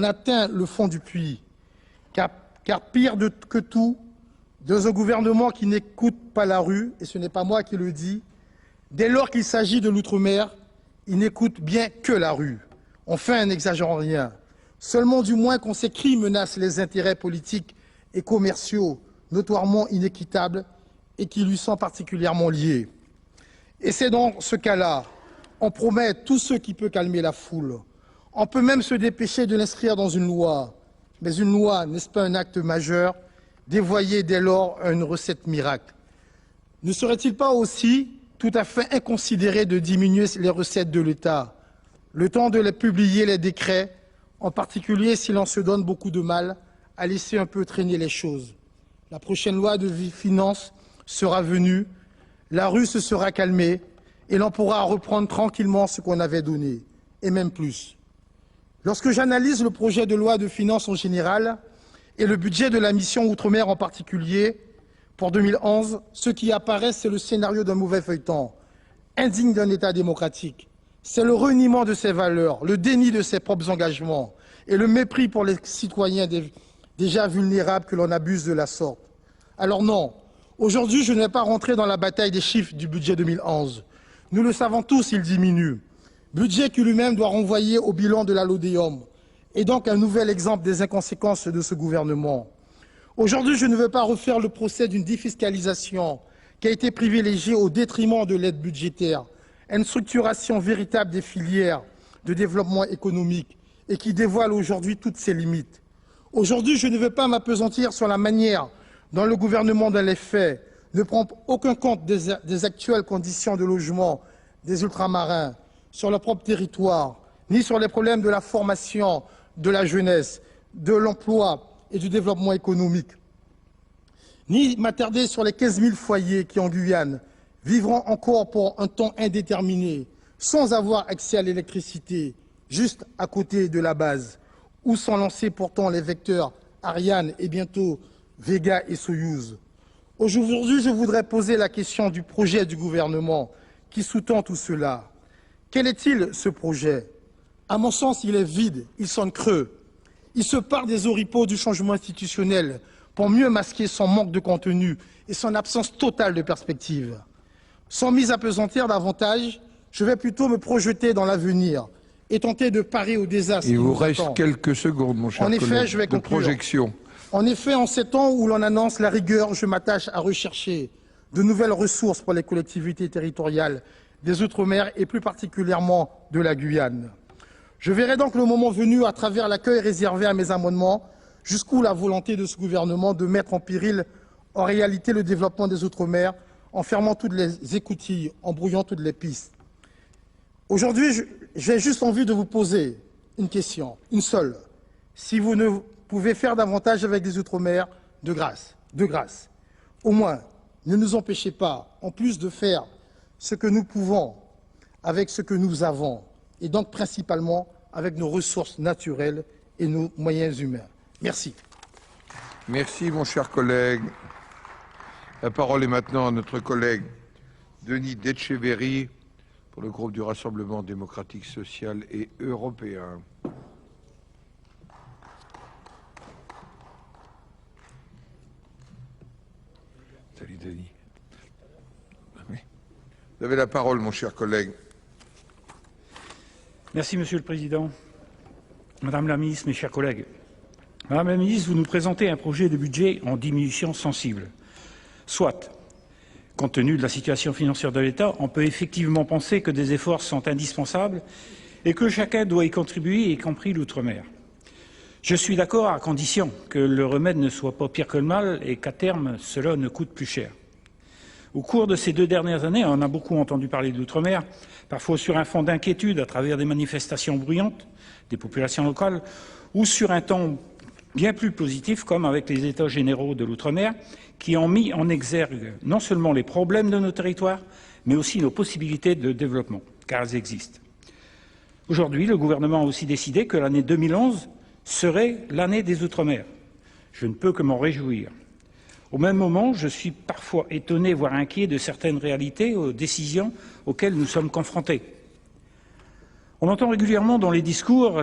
[SPEAKER 7] atteint le fond du puits, car pire que tout, dans un gouvernement qui n'écoute pas la rue, et ce n'est pas moi qui le dis, dès lors qu'il s'agit de l'outre-mer, il n'écoute bien que la rue. Enfin, n'exagérons rien. Seulement du moins qu'on sait qui menace les intérêts politiques et commerciaux notoirement inéquitables et qui lui sont particulièrement liés. Et c'est dans ce cas-là, on promet tout ce qui peut calmer la foule. On peut même se dépêcher de l'inscrire dans une loi. Mais une loi, n'est-ce pas un acte majeur, dévoyé dès lors à une recette miracle? Ne serait-il pas aussi tout à fait inconsidéré de diminuer les recettes de l'État, le temps de les publier les décrets, en particulier si l'on se donne beaucoup de mal à laisser un peu traîner les choses? La prochaine loi de finances sera venue, la rue se sera calmée et l'on pourra reprendre tranquillement ce qu'on avait donné, et même plus. Lorsque j'analyse le projet de loi de finances en général et le budget de la mission Outre-mer en particulier, pour 2011, ce qui apparaît, c'est le scénario d'un mauvais feuilleton, indigne d'un État démocratique. C'est le reniement de ses valeurs, le déni de ses propres engagements et le mépris pour les citoyens déjà vulnérables que l'on abuse de la sorte. Alors non, aujourd'hui, je ne vais pas rentrer dans la bataille des chiffres du budget 2011. Nous le savons tous, il diminue. Budget qui lui-même doit renvoyer au bilan de la LODEOM, et donc un nouvel exemple des inconséquences de ce gouvernement. Aujourd'hui, je ne veux pas refaire le procès d'une défiscalisation qui a été privilégiée au détriment de l'aide budgétaire, une structuration véritable des filières de développement économique et qui dévoile aujourd'hui toutes ses limites. Aujourd'hui, je ne veux pas m'appesantir sur la manière dont le gouvernement, dans les faits, ne prend aucun compte des actuelles conditions de logement des ultramarins sur leur propre territoire, ni sur les problèmes de la formation de la jeunesse, de l'emploi et du développement économique, ni m'attarder sur les 15 000 foyers qui, en Guyane, vivront encore pour un temps indéterminé, sans avoir accès à l'électricité, juste à côté de la base, où sont lancés pourtant les vecteurs Ariane et bientôt Vega et Soyouz. Aujourd'hui, je voudrais poser la question du projet du gouvernement qui sous-tend tout cela. Quel est-il, ce projet? À mon sens, il est vide, il sonne creux. Il se part des oripeaux du changement institutionnel pour mieux masquer son manque de contenu et son absence totale de perspective. Sans mise à pesantir davantage, je vais plutôt me projeter dans l'avenir et tenter de parer au désastre.
[SPEAKER 2] Il vous reste quelques secondes, mon cher collègue.
[SPEAKER 7] En effet, je vais conclure.
[SPEAKER 2] Projection.
[SPEAKER 7] En effet, en ces temps où l'on annonce la rigueur, je m'attache à rechercher de nouvelles ressources pour les collectivités territoriales des Outre-mer et plus particulièrement de la Guyane. Je verrai donc le moment venu, à travers l'accueil réservé à mes amendements, jusqu'où la volonté de ce gouvernement de mettre en péril, en réalité, le développement des Outre-mer, en fermant toutes les écoutilles, en brouillant toutes les pistes. Aujourd'hui, j'ai juste envie de vous poser une question, une seule. Si vous ne pouvez faire davantage avec les Outre-mer, de grâce, au moins, ne nous empêchez pas, en plus de faire ce que nous pouvons avec ce que nous avons, et donc principalement avec nos ressources naturelles et nos moyens humains. Merci.
[SPEAKER 2] Merci, mon cher collègue. La parole est maintenant à notre collègue Denis Detcheverry pour le groupe du Rassemblement démocratique social et européen. Salut Denis. Oui. Vous avez la parole, mon cher collègue.
[SPEAKER 8] Merci, Monsieur le Président. Madame la Ministre, mes chers collègues. Madame la Ministre, vous nous présentez un projet de budget en diminution sensible. Soit, compte tenu de la situation financière de l'État, on peut effectivement penser que des efforts sont indispensables et que chacun doit y contribuer, y compris l'outre-mer. Je suis d'accord à condition que le remède ne soit pas pire que le mal et qu'à terme, cela ne coûte plus cher. Au cours de ces 2 dernières années, on a beaucoup entendu parler de l'outre-mer, parfois sur un fond d'inquiétude à travers des manifestations bruyantes des populations locales ou sur un ton bien plus positif comme avec les États généraux de l'outre-mer qui ont mis en exergue non seulement les problèmes de nos territoires, mais aussi nos possibilités de développement, car elles existent. Aujourd'hui, le gouvernement a aussi décidé que l'année 2011 serait l'année des Outre-mer. Je ne peux que m'en réjouir. Au même moment, je suis parfois étonné, voire inquiet de certaines réalités, aux décisions auxquelles nous sommes confrontés. On entend régulièrement dans les discours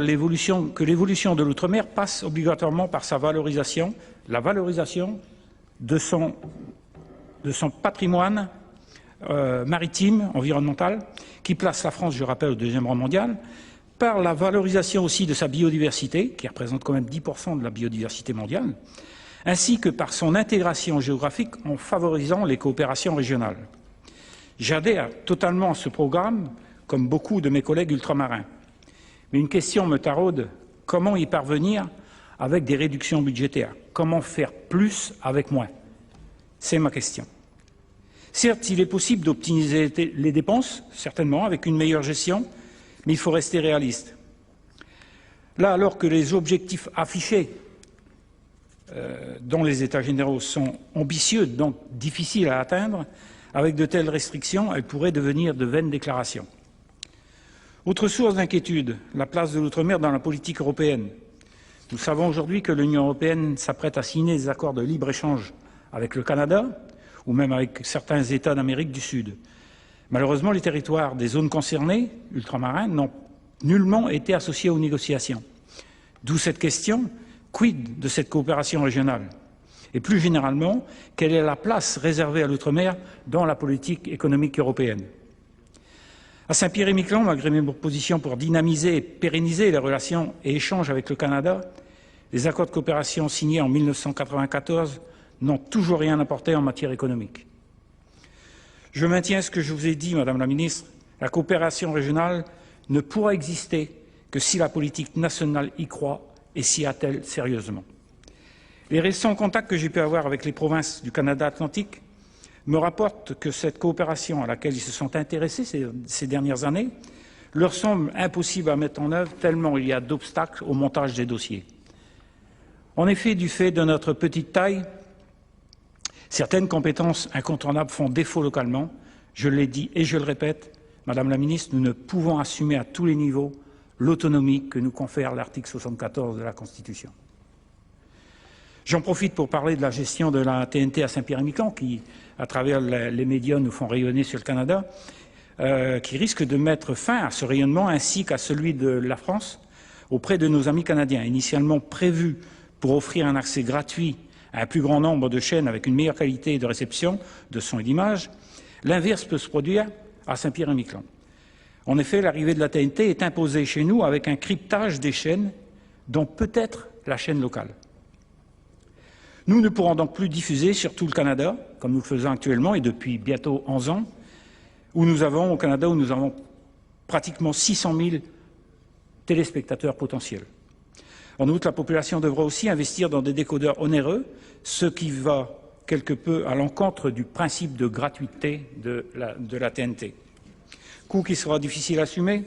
[SPEAKER 8] que l'évolution de l'outre-mer passe obligatoirement par sa valorisation, la valorisation de son patrimoine maritime, environnemental, qui place la France, je rappelle, au 2e rang mondial, par la valorisation aussi de sa biodiversité, qui représente quand même 10% de la biodiversité mondiale, ainsi que par son intégration géographique en favorisant les coopérations régionales. J'adhère totalement à ce programme, comme beaucoup de mes collègues ultramarins. Mais une question me taraude, comment y parvenir avec des réductions budgétaires? Comment faire plus avec moins? C'est ma question. Certes, il est possible d'optimiser les dépenses, certainement, avec une meilleure gestion, mais il faut rester réaliste. Là, alors que les objectifs affichés dans les États généraux sont ambitieux, donc difficiles à atteindre, avec de telles restrictions, elles pourraient devenir de vaines déclarations. Autre source d'inquiétude, la place de l'outre-mer dans la politique européenne. Nous savons aujourd'hui que l'Union européenne s'apprête à signer des accords de libre-échange avec le Canada ou même avec certains États d'Amérique du Sud. Malheureusement, les territoires des zones concernées, ultramarins, n'ont nullement été associés aux négociations. D'où cette question, quid de cette coopération régionale? Et plus généralement, quelle est la place réservée à l'outre-mer dans la politique économique européenne? À Saint-Pierre-et-Miquelon, malgré mes propositions pour dynamiser et pérenniser les relations et échanges avec le Canada, les accords de coopération signés en 1994 n'ont toujours rien apporté en matière économique. Je maintiens ce que je vous ai dit, Madame la Ministre, la coopération régionale ne pourra exister que si la politique nationale y croit et s'y attelle sérieusement. Les récents contacts que j'ai pu avoir avec les provinces du Canada atlantique me rapportent que cette coopération à laquelle ils se sont intéressés ces dernières années leur semble impossible à mettre en œuvre tellement il y a d'obstacles au montage des dossiers. En effet, du fait de notre petite taille, certaines compétences incontournables font défaut localement. Je l'ai dit et je le répète, Madame la Ministre, nous ne pouvons assumer à tous les niveaux l'autonomie que nous confère l'article 74 de la Constitution. J'en profite pour parler de la gestion de la TNT à Saint-Pierre-et-Miquelon, qui, à travers les médias, nous font rayonner sur le Canada, qui risque de mettre fin à ce rayonnement ainsi qu'à celui de la France auprès de nos amis canadiens. Initialement prévu pour offrir un accès gratuit à un plus grand nombre de chaînes avec une meilleure qualité de réception de son et d'image, l'inverse peut se produire à Saint-Pierre-et-Miquelon. En effet, l'arrivée de la TNT est imposée chez nous avec un cryptage des chaînes, dont peut-être la chaîne locale. Nous ne pourrons donc plus diffuser sur tout le Canada, comme nous le faisons actuellement et depuis bientôt 11 ans, au Canada où nous avons pratiquement 600 000 téléspectateurs potentiels. En outre, la population devra aussi investir dans des décodeurs onéreux, ce qui va quelque peu à l'encontre du principe de gratuité de la TNT. Coût qui sera difficile à assumer,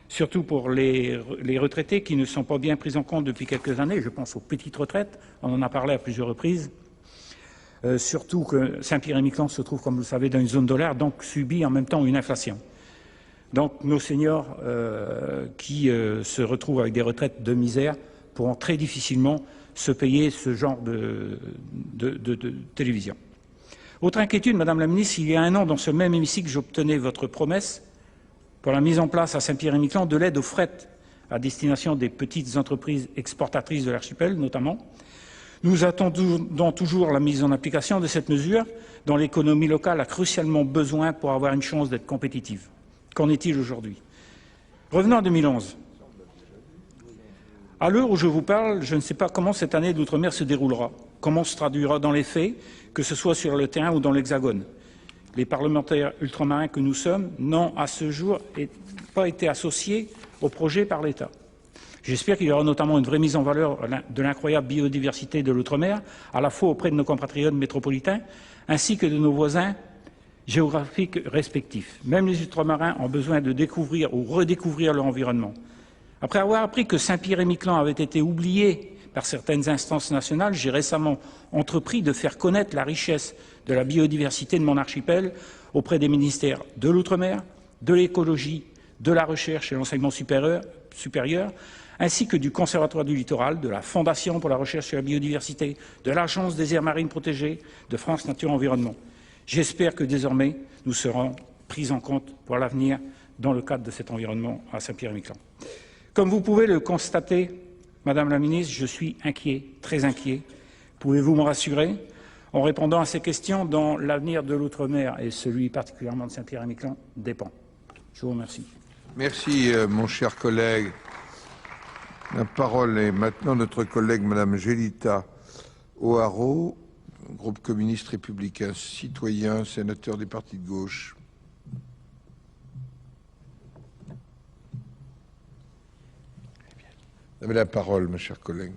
[SPEAKER 8] surtout pour les retraités qui ne sont pas bien pris en compte depuis quelques années. Je pense aux petites retraites, on en a parlé à plusieurs reprises. Surtout que Saint-Pierre-et-Miquelon se trouve, comme vous le savez, dans une zone dollar, donc subit en même temps une inflation. Donc nos seniors qui se retrouvent avec des retraites de misère pourront très difficilement se payer ce genre de télévision. Autre inquiétude, Madame la Ministre, il y a un an, dans ce même hémicycle, j'obtenais votre promesse pour la mise en place à Saint-Pierre-et-Miquelon de l'aide au fret à destination des petites entreprises exportatrices de l'archipel, notamment. Nous attendons toujours la mise en application de cette mesure dont l'économie locale a crucialement besoin pour avoir une chance d'être compétitive. Qu'en est-il aujourd'hui? Revenons à 2011. À l'heure où je vous parle, je ne sais pas comment cette année d'outre-mer se déroulera, comment se traduira dans les faits, que ce soit sur le terrain ou dans l'Hexagone. Les parlementaires ultramarins que nous sommes n'ont à ce jour pas été associés au projet par l'État. J'espère qu'il y aura notamment une vraie mise en valeur de l'incroyable biodiversité de l'outre-mer, à la fois auprès de nos compatriotes métropolitains ainsi que de nos voisins géographiques respectifs. Même les ultramarins ont besoin de découvrir ou redécouvrir leur environnement. Après avoir appris que Saint-Pierre-et-Miquelon avait été oublié par certaines instances nationales, j'ai récemment entrepris de faire connaître la richesse de la biodiversité de mon archipel auprès des ministères de l'outre-mer, de l'écologie, de la recherche et de l'enseignement supérieur, ainsi que du Conservatoire du littoral, de la Fondation pour la recherche sur la biodiversité, de l'Agence des aires marines protégées, de France Nature Environnement. J'espère que désormais nous serons pris en compte pour l'avenir dans le cadre de cet environnement à Saint-Pierre-et-Miquelon. Comme vous pouvez le constater, Madame la Ministre, je suis inquiet, très inquiet. Pouvez-vous me rassurer en répondant à ces questions dont l'avenir de l'outre-mer et celui particulièrement de Saint-Pierre-et-Miquelon dépend? Je vous remercie.
[SPEAKER 2] Merci, mon cher collègue. La parole est maintenant notre collègue Madame Gélita O'Haraud, groupe communiste républicain citoyen, sénateur des partis de gauche. Vous avez la parole, mon cher collègue.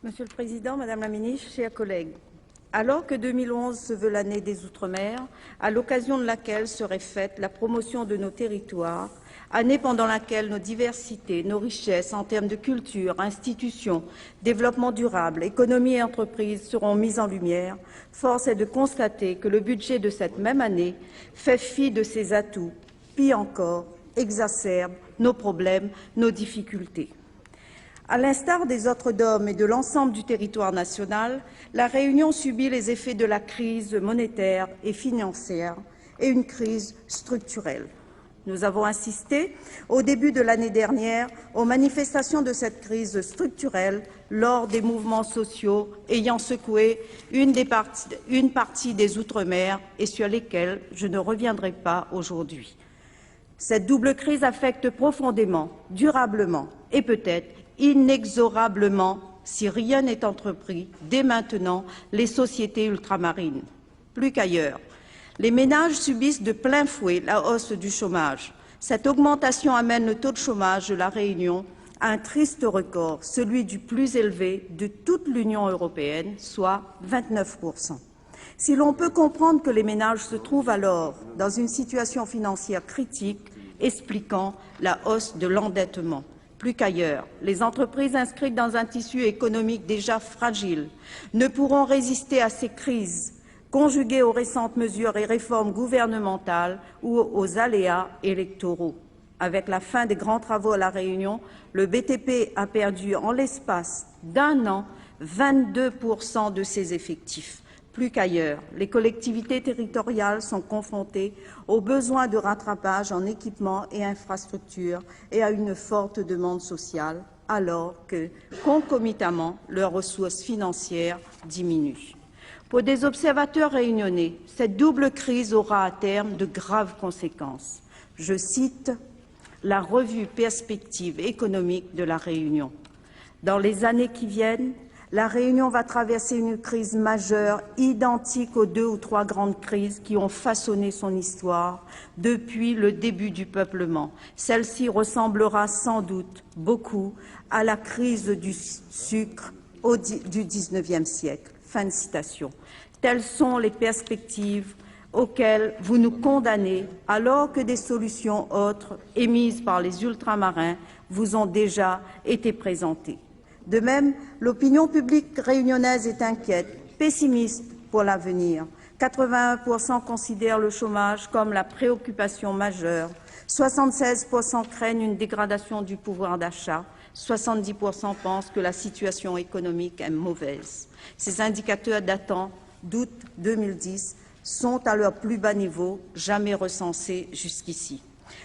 [SPEAKER 9] Monsieur le Président, Madame la Ministre, chers collègues, alors que 2011 se veut l'année des Outre-mer, à l'occasion de laquelle serait faite la promotion de nos territoires, année pendant laquelle nos diversités, nos richesses en termes de culture, institutions, développement durable, économie et entreprises seront mises en lumière, force est de constater que le budget de cette même année fait fi de ses atouts, pire encore, exacerbe nos problèmes, nos difficultés. À l'instar des autres DOM et de l'ensemble du territoire national, la Réunion subit les effets de la crise monétaire et financière et une crise structurelle. Nous avons assisté, au début de l'année dernière, aux manifestations de cette crise structurelle lors des mouvements sociaux ayant secoué une partie des Outre-mer et sur lesquels je ne reviendrai pas aujourd'hui. Cette double crise affecte profondément, durablement et peut-être inexorablement, si rien n'est entrepris dès maintenant, les sociétés ultramarines. Plus qu'ailleurs, les ménages subissent de plein fouet la hausse du chômage. Cette augmentation amène le taux de chômage de la Réunion à un triste record, celui du plus élevé de toute l'Union européenne, soit 29%. Si l'on peut comprendre que les ménages se trouvent alors dans une situation financière critique, expliquant la hausse de l'endettement. Plus qu'ailleurs, les entreprises inscrites dans un tissu économique déjà fragile ne pourront résister à ces crises, conjuguées aux récentes mesures et réformes gouvernementales ou aux aléas électoraux. Avec la fin des grands travaux à La Réunion, le BTP a perdu en l'espace d'un an 22% de ses effectifs. Plus qu'ailleurs, les collectivités territoriales sont confrontées aux besoins de rattrapage en équipements et infrastructures et à une forte demande sociale, alors que, concomitamment, leurs ressources financières diminuent. Pour des observateurs réunionnais, cette double crise aura à terme de graves conséquences. Je cite la revue Perspectives économiques de La Réunion. Dans les années qui viennent, la Réunion va traverser une crise majeure, identique aux 2 ou 3 grandes crises qui ont façonné son histoire depuis le début du peuplement. Celle-ci ressemblera sans doute beaucoup à la crise du sucre du XIXe siècle. Fin de citation. Telles sont les perspectives auxquelles vous nous condamnez, alors que des solutions autres, émises par les ultramarins, vous ont déjà été présentées. De même, l'opinion publique réunionnaise est inquiète, pessimiste pour l'avenir. 81% considèrent le chômage comme la préoccupation majeure, 76% craignent une dégradation du pouvoir d'achat, 70% pensent que la situation économique est mauvaise. Ces indicateurs datant d'août 2010 sont à leur plus bas niveau, jamais recensés jusqu'ici.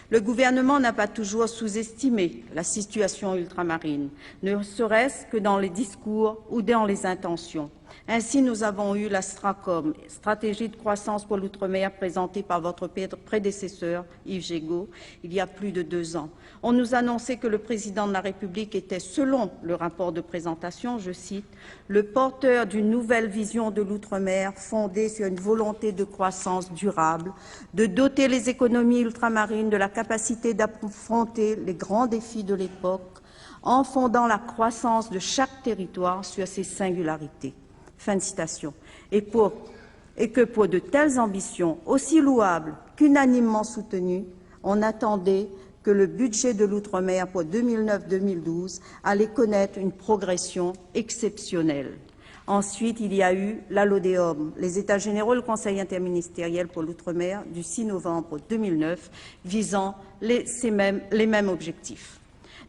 [SPEAKER 9] Le gouvernement n'a pas toujours sous-estimé la situation ultramarine, ne serait-ce que dans les discours ou dans les intentions. Ainsi, nous avons eu la STRACOM, stratégie de croissance pour l'outre-mer, présentée par votre prédécesseur, Yves Jégo, il y a plus de 2 ans. On nous annonçait que le président de la République était, selon le rapport de présentation, je cite, « le porteur d'une nouvelle vision de l'outre-mer fondée sur une volonté de croissance durable, de doter les économies ultramarines de la capacité d'affronter les grands défis de l'époque, en fondant la croissance de chaque territoire sur ses singularités. » Fin de citation. Et que pour de telles ambitions, aussi louables qu'unanimement soutenues, on attendait que le budget de l'outre-mer pour 2009-2012 allait connaître une progression exceptionnelle. Ensuite, il y a eu la LODEOM, les États généraux et le Conseil interministériel pour l'outre-mer du 6 novembre 2009, visant les mêmes objectifs.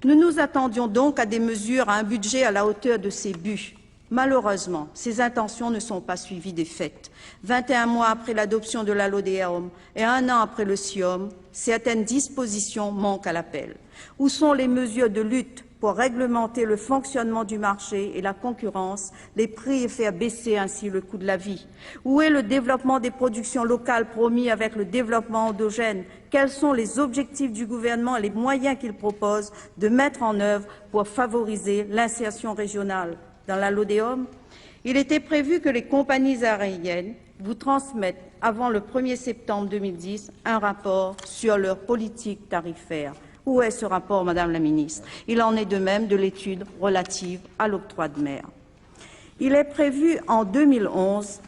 [SPEAKER 9] Nous nous attendions donc à des mesures, à un budget à la hauteur de ces buts. Malheureusement, ces intentions ne sont pas suivies des faits. 21 mois après l'adoption de la LODEOM et 1 an après le SIOM, certaines dispositions manquent à l'appel. Où sont les mesures de lutte pour réglementer le fonctionnement du marché et la concurrence, les prix et faire baisser ainsi le coût de la vie? Où est le développement des productions locales promis avec le développement endogène? Quels sont les objectifs du gouvernement et les moyens qu'il propose de mettre en œuvre pour favoriser l'insertion régionale? Dans la LODEOM, il était prévu que les compagnies aériennes vous transmettent avant le 1er septembre 2010 un rapport sur leur politique tarifaire. Où est ce rapport, Madame la Ministre? Il en est de même de l'étude relative à l'octroi de mer. Il est prévu en 2011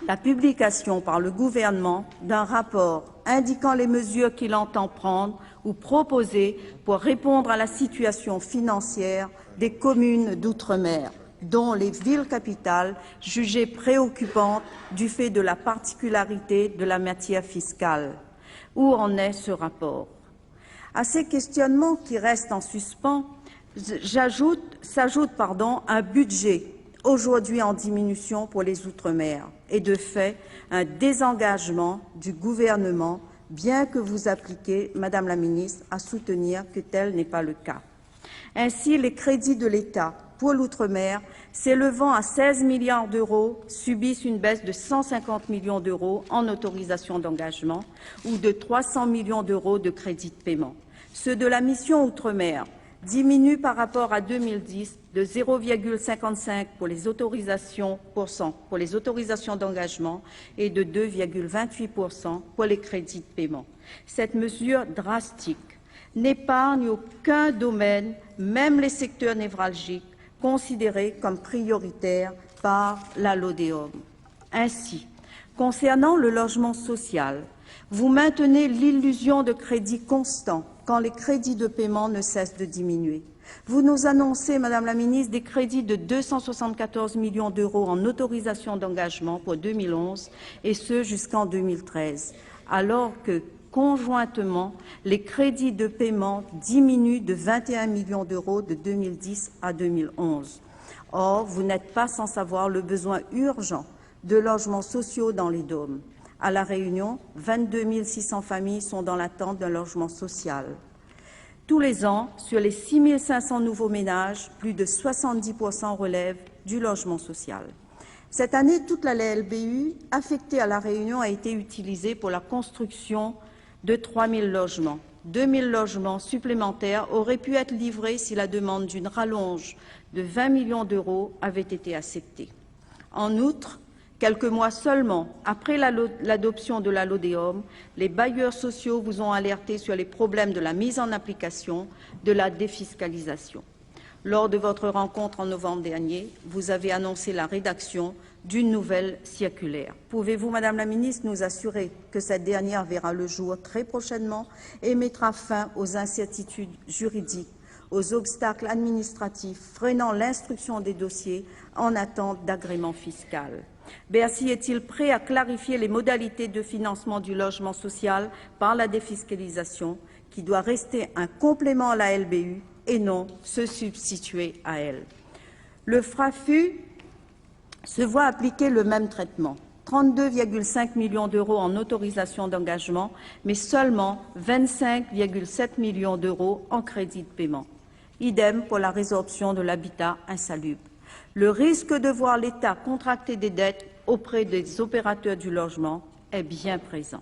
[SPEAKER 9] la publication par le gouvernement d'un rapport indiquant les mesures qu'il entend prendre ou proposer pour répondre à la situation financière des communes d'outre-mer, dont les villes capitales jugées préoccupantes du fait de la particularité de la matière fiscale. Où en est ce rapport? À ces questionnements qui restent en suspens, s'ajoute un budget aujourd'hui en diminution pour les outre-mer et de fait un désengagement du gouvernement, bien que vous appliquiez, Madame la Ministre, à soutenir que tel n'est pas le cas. Ainsi, les crédits de l'État pour l'outre-mer, s'élevant à 16 milliards d'euros, subissent une baisse de 150 millions d'euros en autorisations d'engagement ou de 300 millions d'euros de crédits de paiement. Ceux de la mission outre-mer diminuent par rapport à 2010 de 0,55 pour les autorisations d'engagement et de 2,28% pour les crédits de paiement. Cette mesure drastique n'épargne aucun domaine, même les secteurs névralgiques, considérés comme prioritaires par la LODEOM. Ainsi, concernant le logement social, vous maintenez l'illusion de crédits constants quand les crédits de paiement ne cessent de diminuer. Vous nous annoncez, Madame la Ministre, des crédits de 274 millions d'euros en autorisations d'engagement pour 2011, et ce jusqu'en 2013, alors que, conjointement, les crédits de paiement diminuent de 21 millions d'euros de 2010 à 2011. Or, vous n'êtes pas sans savoir le besoin urgent de logements sociaux dans les DOM. À La Réunion, 22 600 familles sont dans l'attente d'un logement social. Tous les ans, sur les 6 500 nouveaux ménages, plus de 70% relèvent du logement social. Cette année, toute la LBU affectée à La Réunion a été utilisée pour la construction de 3 000 logements. 2 000 logements supplémentaires auraient pu être livrés si la demande d'une rallonge de 20 millions d'euros avait été acceptée. En outre, quelques mois seulement après l'adoption de la LODEOM, les bailleurs sociaux vous ont alerté sur les problèmes de la mise en application de la défiscalisation. Lors de votre rencontre en novembre dernier, vous avez annoncé la rédaction d'une nouvelle circulaire. Pouvez-vous, Madame la Ministre, nous assurer que cette dernière verra le jour très prochainement et mettra fin aux incertitudes juridiques, aux obstacles administratifs freinant l'instruction des dossiers en attente d'agrément fiscal? Bercy est-il prêt à clarifier les modalités de financement du logement social par la défiscalisation, qui doit rester un complément à la LBU et non se substituer à elle? Le FRAFU se voit appliquer le même traitement, 32,5 millions d'euros en autorisations d'engagement, mais seulement 25,7 millions d'euros en crédits de paiement. Idem pour la résorption de l'habitat insalubre. Le risque de voir l'État contracter des dettes auprès des opérateurs du logement est bien présent.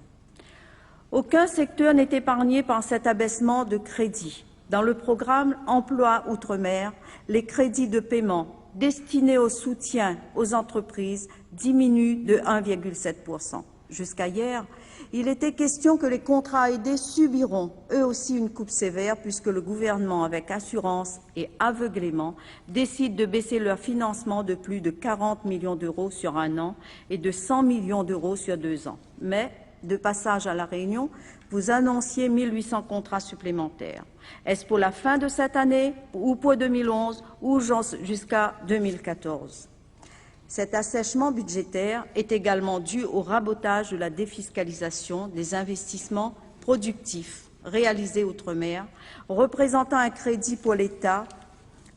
[SPEAKER 9] Aucun secteur n'est épargné par cet abaissement de crédits. Dans le programme Emploi Outre-mer, les crédits de paiement destinés au soutien aux entreprises diminuent de 1,7 %. Jusqu'à hier, il était question que les contrats aidés subiront eux aussi une coupe sévère puisque le gouvernement, avec assurance et aveuglément, décide de baisser leur financement de plus de 40 millions d'euros sur un an et de 100 millions d'euros sur 2 ans. Mais, de passage à La Réunion, vous annonciez 1800 contrats supplémentaires. Est-ce pour la fin de cette année ou pour 2011 ou jusqu'à 2014 ? Cet assèchement budgétaire est également dû au rabotage de la défiscalisation des investissements productifs réalisés outre-mer, représentant un crédit pour l'État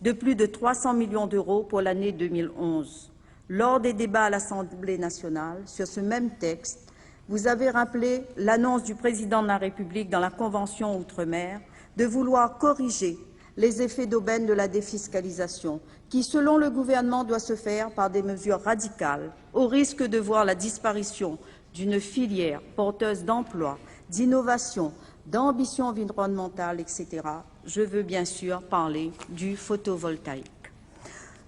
[SPEAKER 9] de plus de 300 millions d'euros pour l'année 2011. Lors des débats à l'Assemblée nationale sur ce même texte, vous avez rappelé l'annonce du Président de la République dans la Convention outre-mer de vouloir corriger les effets d'aubaine de la défiscalisation, qui, selon le gouvernement, doit se faire par des mesures radicales, au risque de voir la disparition d'une filière porteuse d'emplois, d'innovation, d'ambition environnementale, etc. Je veux bien sûr parler du photovoltaïque.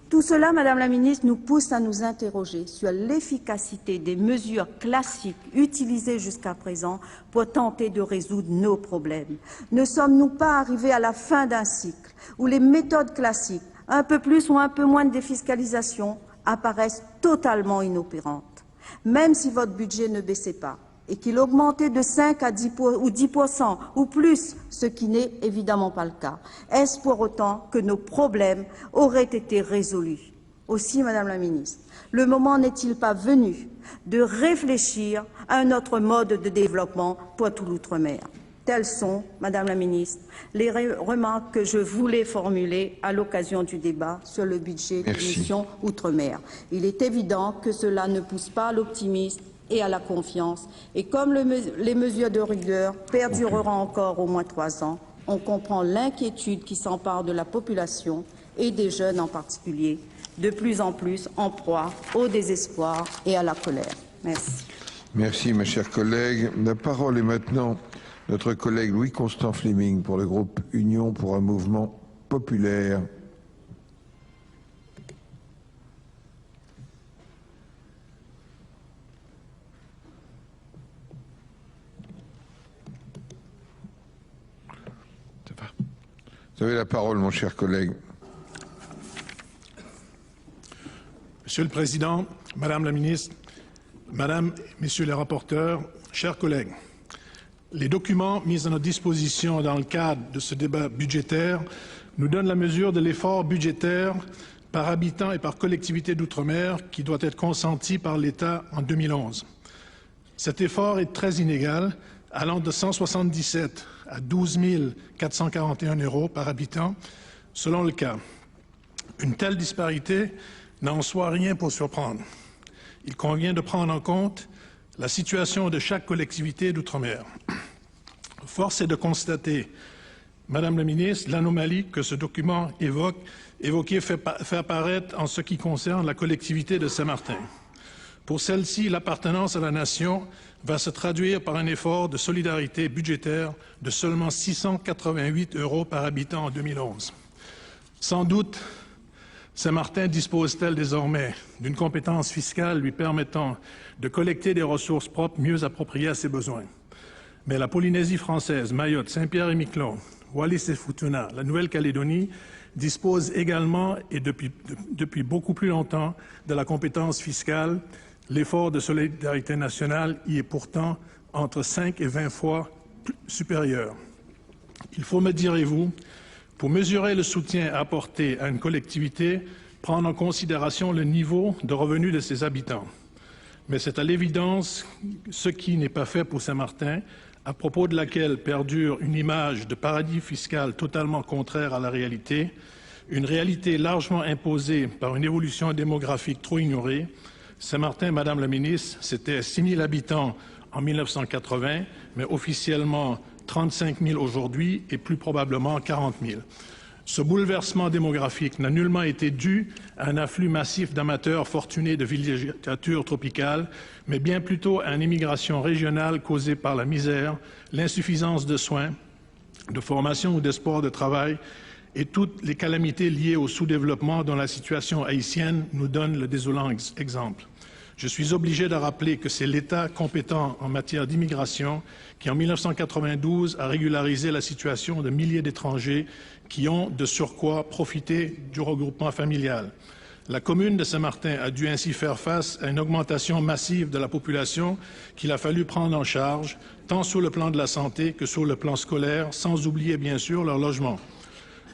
[SPEAKER 9] Tout cela, Madame la Ministre, nous pousse à nous interroger sur l'efficacité des mesures classiques utilisées jusqu'à présent pour tenter de résoudre nos problèmes. Ne sommes-nous pas arrivés à la fin d'un cycle où les méthodes classiques, un peu plus ou un peu moins de défiscalisation, apparaissent totalement inopérantes? Même si votre budget ne baissait pas et qu'il augmentait de 5 à 10 ou 10% ou plus, ce qui n'est évidemment pas le cas. Est-ce pour autant que nos problèmes auraient été résolus? Aussi, Madame la Ministre, le moment n'est-il pas venu de réfléchir à un autre mode de développement pour tout l'outre-mer? Telles sont, Madame la Ministre, les remarques que je voulais formuler à l'occasion du débat sur le budget de mission Outre-mer. Il est évident que cela ne pousse pas à l'optimisme et à la confiance. Et comme les mesures de rigueur perdureront encore au moins 3 ans, on comprend l'inquiétude qui s'empare de la population et des jeunes en particulier, de plus en plus en proie au désespoir et à la colère. Merci.
[SPEAKER 2] Merci, ma chère collègue. La parole est maintenant notre collègue Louis-Constant Fleming pour le groupe Union pour un mouvement populaire. Vous avez la parole, mon cher collègue.
[SPEAKER 10] Monsieur le Président, Madame la Ministre, Madame, Messieurs les rapporteurs, chers collègues, les documents mis à notre disposition dans le cadre de ce débat budgétaire nous donnent la mesure de l'effort budgétaire par habitant et par collectivité d'outre-mer qui doit être consenti par l'État en 2011. Cet effort est très inégal, allant de 177 à 12 441 € par habitant, selon le cas. Une telle disparité n'a en soi rien pour surprendre. Il convient de prendre en compte la situation de chaque collectivité d'outre-mer. Force est de constater, Madame la Ministre, l'anomalie que ce document fait apparaître en ce qui concerne la collectivité de Saint-Martin. Pour celle-ci, l'appartenance à la nation va se traduire par un effort de solidarité budgétaire de seulement 688 € par habitant en 2011. Sans doute, Saint-Martin dispose-t-elle désormais d'une compétence fiscale lui permettant de collecter des ressources propres mieux appropriées à ses besoins. Mais la Polynésie française, Mayotte, Saint-Pierre-et-Miquelon, Wallis et Futuna, la Nouvelle-Calédonie disposent également et depuis beaucoup plus longtemps de la compétence fiscale. L'effort de solidarité nationale y est pourtant entre 5 et 20 fois supérieur. Il faut, me direz-vous, pour mesurer le soutien apporté à une collectivité, prendre en considération le niveau de revenus de ses habitants. Mais c'est à l'évidence ce qui n'est pas fait pour Saint-Martin, à propos de laquelle perdure une image de paradis fiscal totalement contraire à la réalité, une réalité largement imposée par une évolution démographique trop ignorée. Saint-Martin, Madame la Ministre, c'était 6 000 habitants en 1980, mais officiellement 35 000 aujourd'hui et plus probablement 40 000. Ce bouleversement démographique n'a nullement été dû à un afflux massif d'amateurs fortunés de villégiature tropicale, mais bien plutôt à une immigration régionale causée par la misère, l'insuffisance de soins, de formation ou d'espoir de travail et toutes les calamités liées au sous-développement dont la situation haïtienne nous donne le désolant exemple. Je suis obligé de rappeler que c'est l'État compétent en matière d'immigration qui, en 1992, a régularisé la situation de milliers d'étrangers qui ont, de surcroît, profité du regroupement familial. La commune de Saint-Martin a dû ainsi faire face à une augmentation massive de la population qu'il a fallu prendre en charge, tant sur le plan de la santé que sur le plan scolaire, sans oublier bien sûr leur logement.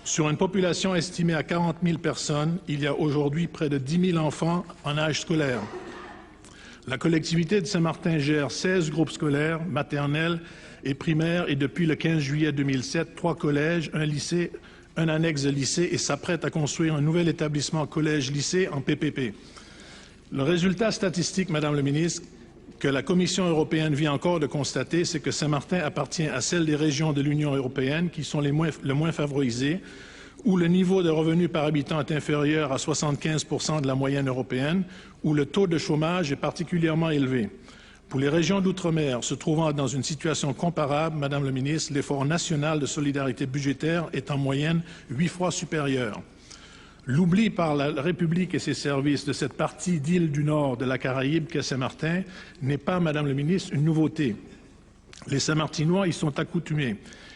[SPEAKER 10] Sur une population estimée à 40 000 personnes, il y a aujourd'hui près de 10 000 enfants en âge scolaire. La collectivité de Saint-Martin gère 16 groupes scolaires, maternels et primaires et depuis le 15 juillet 2007, 3 collèges, un lycée, un annexe de lycée et s'apprête à construire un nouvel établissement collège-lycée en PPP. Le résultat statistique, Madame la Ministre, que la Commission européenne vient encore de constater, c'est que Saint-Martin appartient à celle des régions de l'Union européenne qui sont le moins favorisées, où le niveau de revenu par habitant est inférieur à 75% de la moyenne européenne, où le taux de chômage est particulièrement élevé. Pour les régions d'outre-mer se trouvant dans une situation comparable, Madame la Ministre, l'effort national de solidarité budgétaire est en moyenne 8 fois supérieur. L'oubli par la République et ses services de cette partie d'île du Nord de la Caraïbe qu'est Saint-Martin n'est pas, Madame la Ministre, une nouveauté. Les Saint-Martinois y sont accoutumés.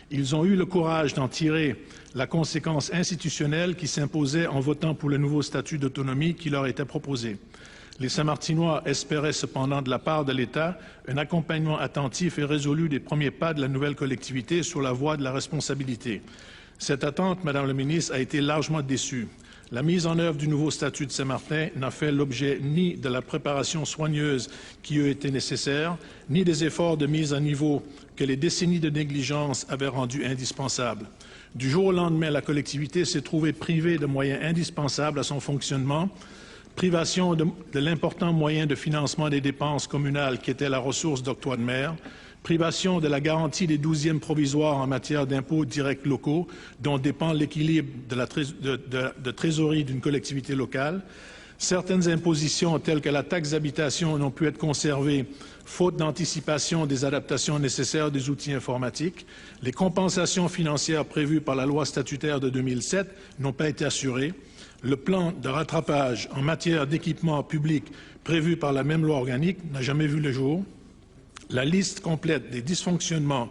[SPEAKER 10] Ils ont eu le courage d'en tirer la conséquence institutionnelle qui s'imposait en votant pour le nouveau statut d'autonomie qui leur était proposé. Les Saint-Martinois espéraient cependant de la part de l'État un accompagnement attentif et résolu des premiers pas de la nouvelle collectivité sur la voie de la responsabilité. Cette attente, Madame la Ministre, a été largement déçue. La mise en œuvre du nouveau statut de Saint-Martin n'a fait l'objet ni de la préparation soigneuse qui eût été nécessaire, ni des efforts de mise à niveau que les décennies de négligence avaient rendus indispensables. Du jour au lendemain, la collectivité s'est trouvée privée de moyens indispensables à son fonctionnement, privation de l'important moyen de financement des dépenses communales qui était la ressource d'octroi de mer, privation de la garantie des 12e provisoires en matière d'impôts directs locaux dont dépend l'équilibre de trésorerie d'une collectivité locale. Certaines impositions telles que la taxe d'habitation n'ont pu être conservées faute d'anticipation des adaptations nécessaires des outils informatiques. Les compensations financières prévues par la loi statutaire de 2007 n'ont pas été assurées. Le plan de rattrapage en matière d'équipement public prévu par la même loi organique n'a jamais vu le jour. La liste complète des dysfonctionnements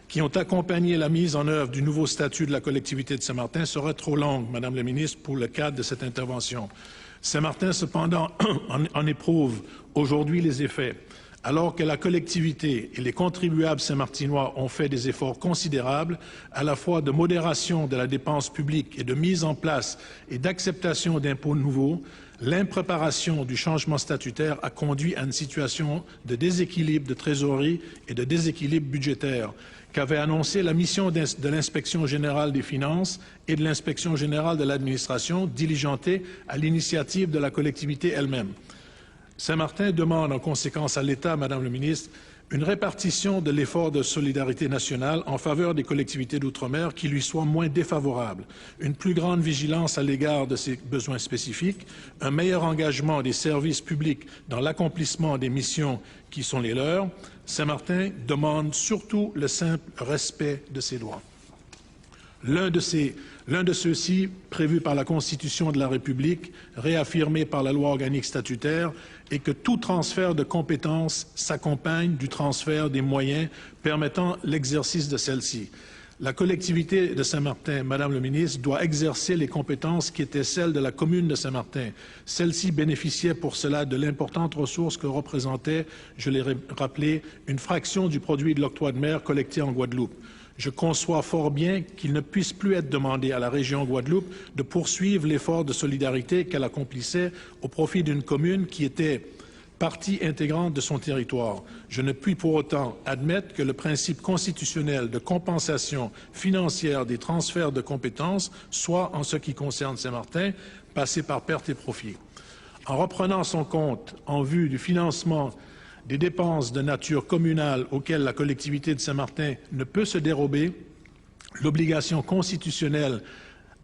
[SPEAKER 10] qui ont accompagné la mise en œuvre du nouveau statut de la collectivité de Saint-Martin serait trop longue, Madame la Ministre, pour le cadre de cette intervention. Saint-Martin, cependant, en éprouve aujourd'hui les effets. Alors que la collectivité et les contribuables saint-martinois ont fait des efforts considérables, à la fois de modération de la dépense publique et de mise en place et d'acceptation d'impôts nouveaux, l'impréparation du changement statutaire a conduit à une situation de déséquilibre de trésorerie et de déséquilibre budgétaire qu'avait annoncé la mission de l'Inspection générale des finances et de l'Inspection générale de l'administration, diligentée à l'initiative de la collectivité elle-même. Saint-Martin demande en conséquence à l'État, Madame le Ministre, une répartition de l'effort de solidarité nationale en faveur des collectivités d'outre-mer qui lui soit moins défavorable, une plus grande vigilance à l'égard de ses besoins spécifiques, un meilleur engagement des services publics dans l'accomplissement des missions qui sont les leurs. Saint-Martin demande surtout le simple respect de ses droits. L'un de ceux-ci, prévu par la Constitution de la République, réaffirmé par la loi organique statutaire, est que tout transfert de compétences s'accompagne du transfert des moyens permettant l'exercice de celles-ci. La collectivité de Saint-Martin, Madame le Ministre, doit exercer les compétences qui étaient celles de la commune de Saint-Martin. Celle-ci bénéficiait pour cela de l'importante ressource que représentait, je l'ai rappelé, une fraction du produit de l'octroi de mer collecté en Guadeloupe. Je conçois fort bien qu'il ne puisse plus être demandé à la région Guadeloupe de poursuivre l'effort de solidarité qu'elle accomplissait au profit d'une commune qui était partie intégrante de son territoire. Je ne puis pour autant admettre que le principe constitutionnel de compensation financière des transferts de compétences soit, en ce qui concerne Saint-Martin, passé par perte et profit. En reprenant son compte en vue du financement des dépenses de nature communale auxquelles la collectivité de Saint-Martin ne peut se dérober, l'obligation constitutionnelle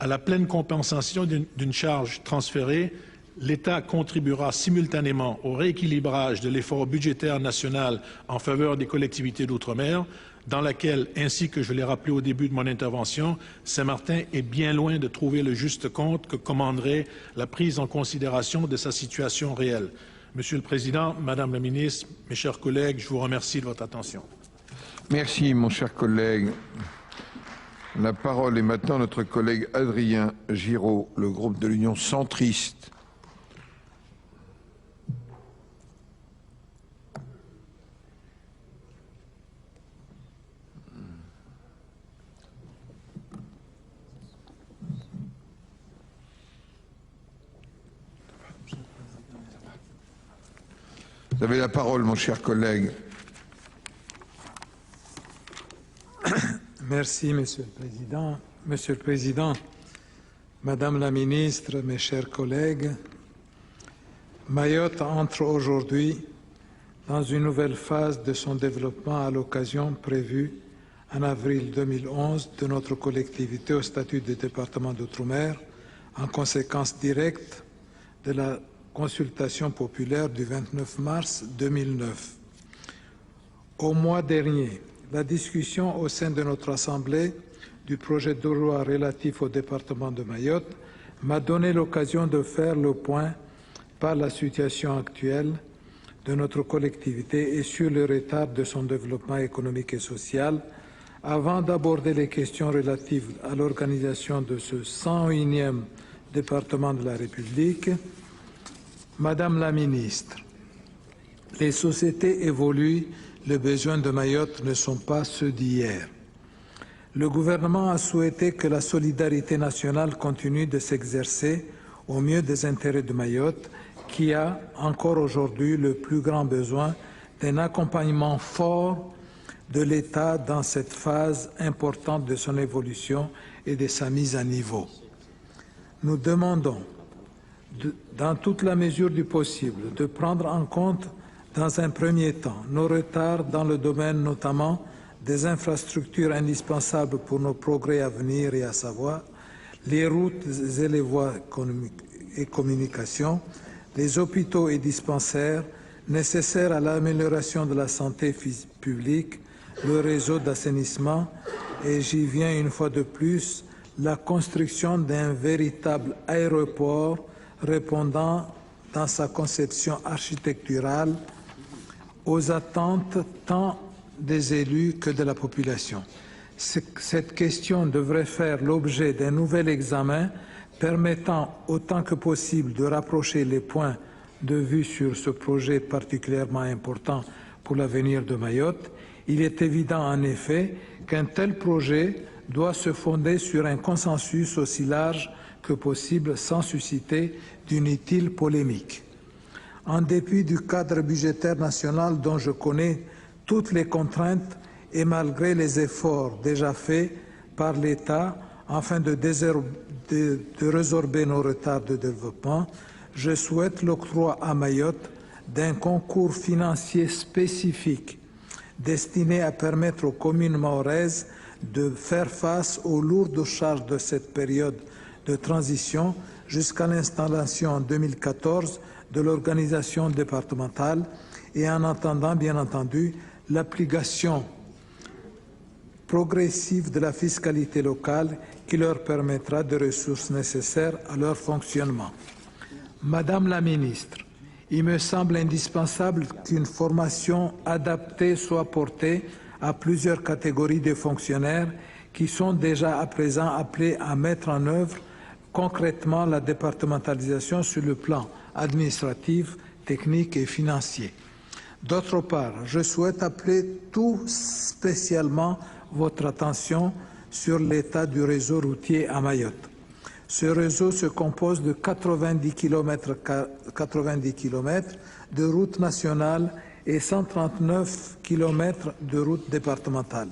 [SPEAKER 10] à la pleine compensation d'une charge transférée, l'État contribuera simultanément au rééquilibrage de l'effort budgétaire national en faveur des collectivités d'outre-mer, dans laquelle, ainsi que je l'ai rappelé au début de mon intervention, Saint-Martin est bien loin de trouver le juste compte que commanderait la prise en considération de sa situation réelle. Monsieur le Président, Madame la Ministre, mes chers collègues, je vous remercie de votre attention.
[SPEAKER 2] Merci, mon cher collègue. La parole est maintenant à notre collègue Adrien Giraud, le groupe de l'Union centriste. Vous avez la parole, mon cher collègue.
[SPEAKER 11] Merci, Monsieur le Président. Monsieur le Président, Madame la Ministre, mes chers collègues, Mayotte entre aujourd'hui dans une nouvelle phase de son développement à l'occasion prévue en avril 2011 de notre collectivité au statut de département d'outre-mer, en conséquence directe de la consultation populaire du 29 mars 2009. Au mois dernier, la discussion au sein de notre Assemblée du projet de loi relatif au département de Mayotte m'a donné l'occasion de faire le point par la situation actuelle de notre collectivité et sur le retard de son développement économique et social, avant d'aborder les questions relatives à l'organisation de ce 101e département de la République. Madame la Ministre, les sociétés évoluent, les besoins de Mayotte ne sont pas ceux d'hier. Le gouvernement a souhaité que la solidarité nationale continue de s'exercer au mieux des intérêts de Mayotte, qui a encore aujourd'hui le plus grand besoin d'un accompagnement fort de l'État dans cette phase importante de son évolution et de sa mise à niveau. Nous demandons dans toute la mesure du possible, de prendre en compte dans un premier temps nos retards dans le domaine notamment des infrastructures indispensables pour nos progrès à venir et à savoir les routes et les voies et communications, les hôpitaux et dispensaires nécessaires à l'amélioration de la santé publique, le réseau d'assainissement et j'y viens une fois de plus, la construction d'un véritable aéroport répondant dans sa conception architecturale aux attentes tant des élus que de la population. Cette question devrait faire l'objet d'un nouvel examen permettant autant que possible de rapprocher les points de vue sur ce projet particulièrement important pour l'avenir de Mayotte. Il est évident en effet qu'un tel projet doit se fonder sur un consensus aussi large que possible sans susciter d'inutiles polémiques. En dépit du cadre budgétaire national dont je connais toutes les contraintes et malgré les efforts déjà faits par l'État afin de résorber nos retards de développement, je souhaite l'octroi à Mayotte d'un concours financier spécifique destiné à permettre aux communes mahoraises de faire face aux lourdes charges de cette période de transition jusqu'à l'installation en 2014 de l'organisation départementale et en attendant, bien entendu, l'application progressive de la fiscalité locale qui leur permettra des ressources nécessaires à leur fonctionnement. Madame la Ministre, il me semble indispensable qu'une formation adaptée soit portée à plusieurs catégories de fonctionnaires qui sont déjà à présent appelés à mettre en œuvre concrètement la départementalisation sur le plan administratif, technique et financier. D'autre part, je souhaite appeler tout spécialement votre attention sur l'état du réseau routier à Mayotte. Ce réseau se compose de 90 km de routes nationales et 139 km de routes départementales.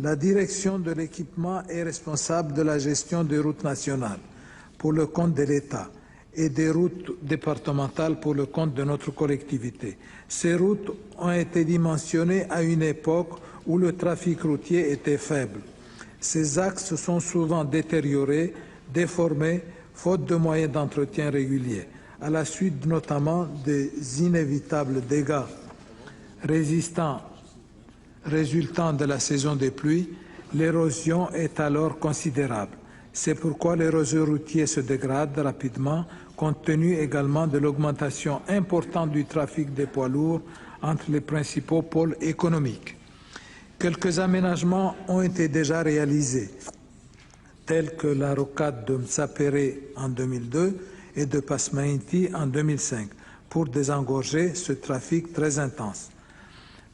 [SPEAKER 11] La direction de l'équipement est responsable de la gestion des routes nationales pour le compte de l'État et des routes départementales pour le compte de notre collectivité. Ces routes ont été dimensionnées à une époque où le trafic routier était faible. Ces axes sont souvent détériorés déformés, faute de moyens d'entretien réguliers. À la suite notamment des inévitables dégâts résultant de la saison des pluies, l'érosion est alors considérable. C'est pourquoi les réseaux routiers se dégradent rapidement, compte tenu également de l'augmentation importante du trafic des poids lourds entre les principaux pôles économiques. Quelques aménagements ont été déjà réalisés, tels que la rocade de Msapere en 2002 et de Pasmaïti en 2005, pour désengorger ce trafic très intense.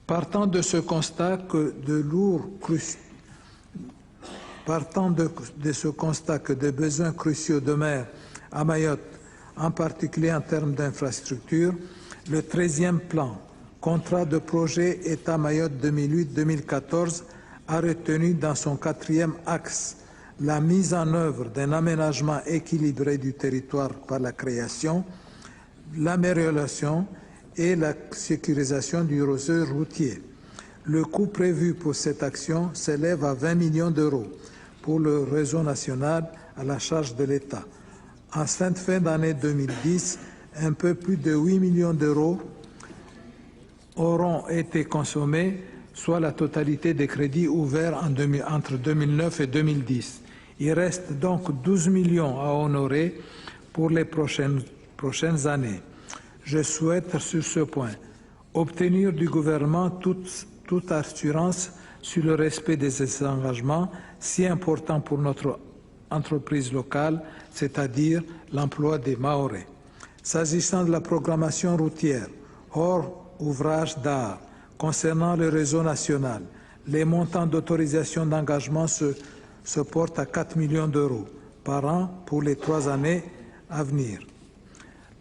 [SPEAKER 11] Partant de ce constat que des besoins cruciaux demeurent à Mayotte, en particulier en termes d'infrastructures, le 13e plan, contrat de projet État Mayotte 2008-2014, a retenu dans son 4e axe la mise en œuvre d'un aménagement équilibré du territoire par la création, l'amélioration et la sécurisation du réseau routier. Le coût prévu pour cette action s'élève à 20 millions d'euros pour le réseau national à la charge de l'État. En cette fin d'année 2010, un peu plus de 8 millions d'euros auront été consommés, soit la totalité des crédits ouverts entre 2009 et 2010. Il reste donc 12 millions à honorer pour les prochaines années. Je souhaite sur ce point obtenir du gouvernement toute assurance sur le respect de ces engagements si importants pour notre entreprise locale, c'est-à-dire l'emploi des Mahorais. S'agissant de la programmation routière, hors ouvrage d'art, concernant le réseau national, les montants d'autorisation d'engagement se portent à 4 millions d'euros par an pour les 3 années à venir.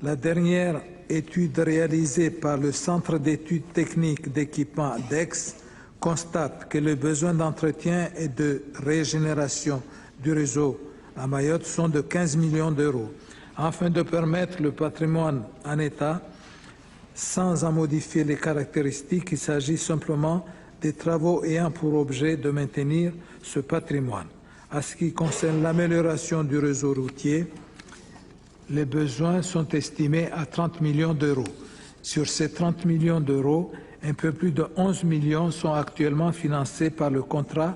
[SPEAKER 11] La dernière étude réalisée par le Centre d'études techniques d'équipement DEX constate que les besoins d'entretien et de régénération du réseau à Mayotte sont de 15 millions d'euros. Afin de permettre le patrimoine en état, sans en modifier les caractéristiques, il s'agit simplement des travaux ayant pour objet de maintenir ce patrimoine. À ce qui concerne l'amélioration du réseau routier, les besoins sont estimés à 30 millions d'euros. Sur ces 30 millions d'euros, un peu plus de 11 millions sont actuellement financés par le contrat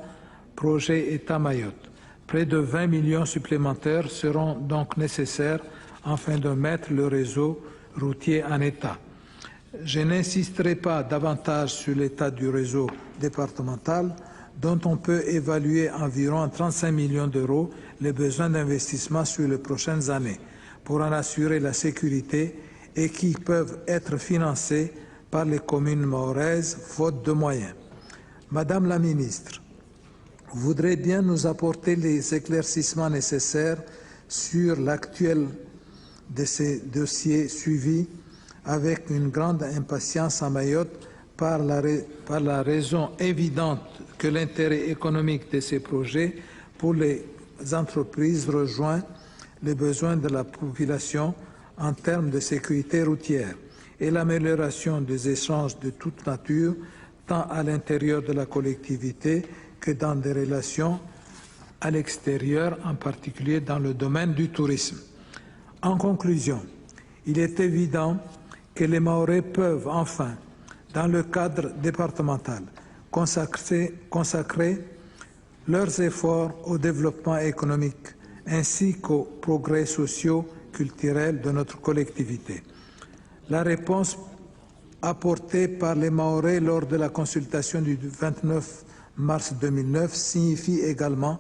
[SPEAKER 11] projet État Mayotte. Près de 20 millions supplémentaires seront donc nécessaires afin de mettre le réseau routier en état. Je n'insisterai pas davantage sur l'état du réseau départemental, dont on peut évaluer environ à 35 millions d'euros les besoins d'investissement sur les prochaines années pour en assurer la sécurité et qui peuvent être financés par les communes mahoraises faute de moyens. Madame la ministre, vous voudrez bien nous apporter les éclaircissements nécessaires sur l'actuel de ces dossiers suivis avec une grande impatience à Mayotte par la raison évidente que l'intérêt économique de ces projets pour les entreprises rejoint les besoins de la population en termes de sécurité routière et l'amélioration des échanges de toute nature, tant à l'intérieur de la collectivité que dans des relations à l'extérieur, en particulier dans le domaine du tourisme. En conclusion, il est évident que les Mahorais peuvent enfin, dans le cadre départemental, consacrer leurs efforts au développement économique ainsi qu'aux progrès sociaux, culturels de notre collectivité. La réponse apportée par les Mahorais lors de la consultation du 29 mars 2009 signifie également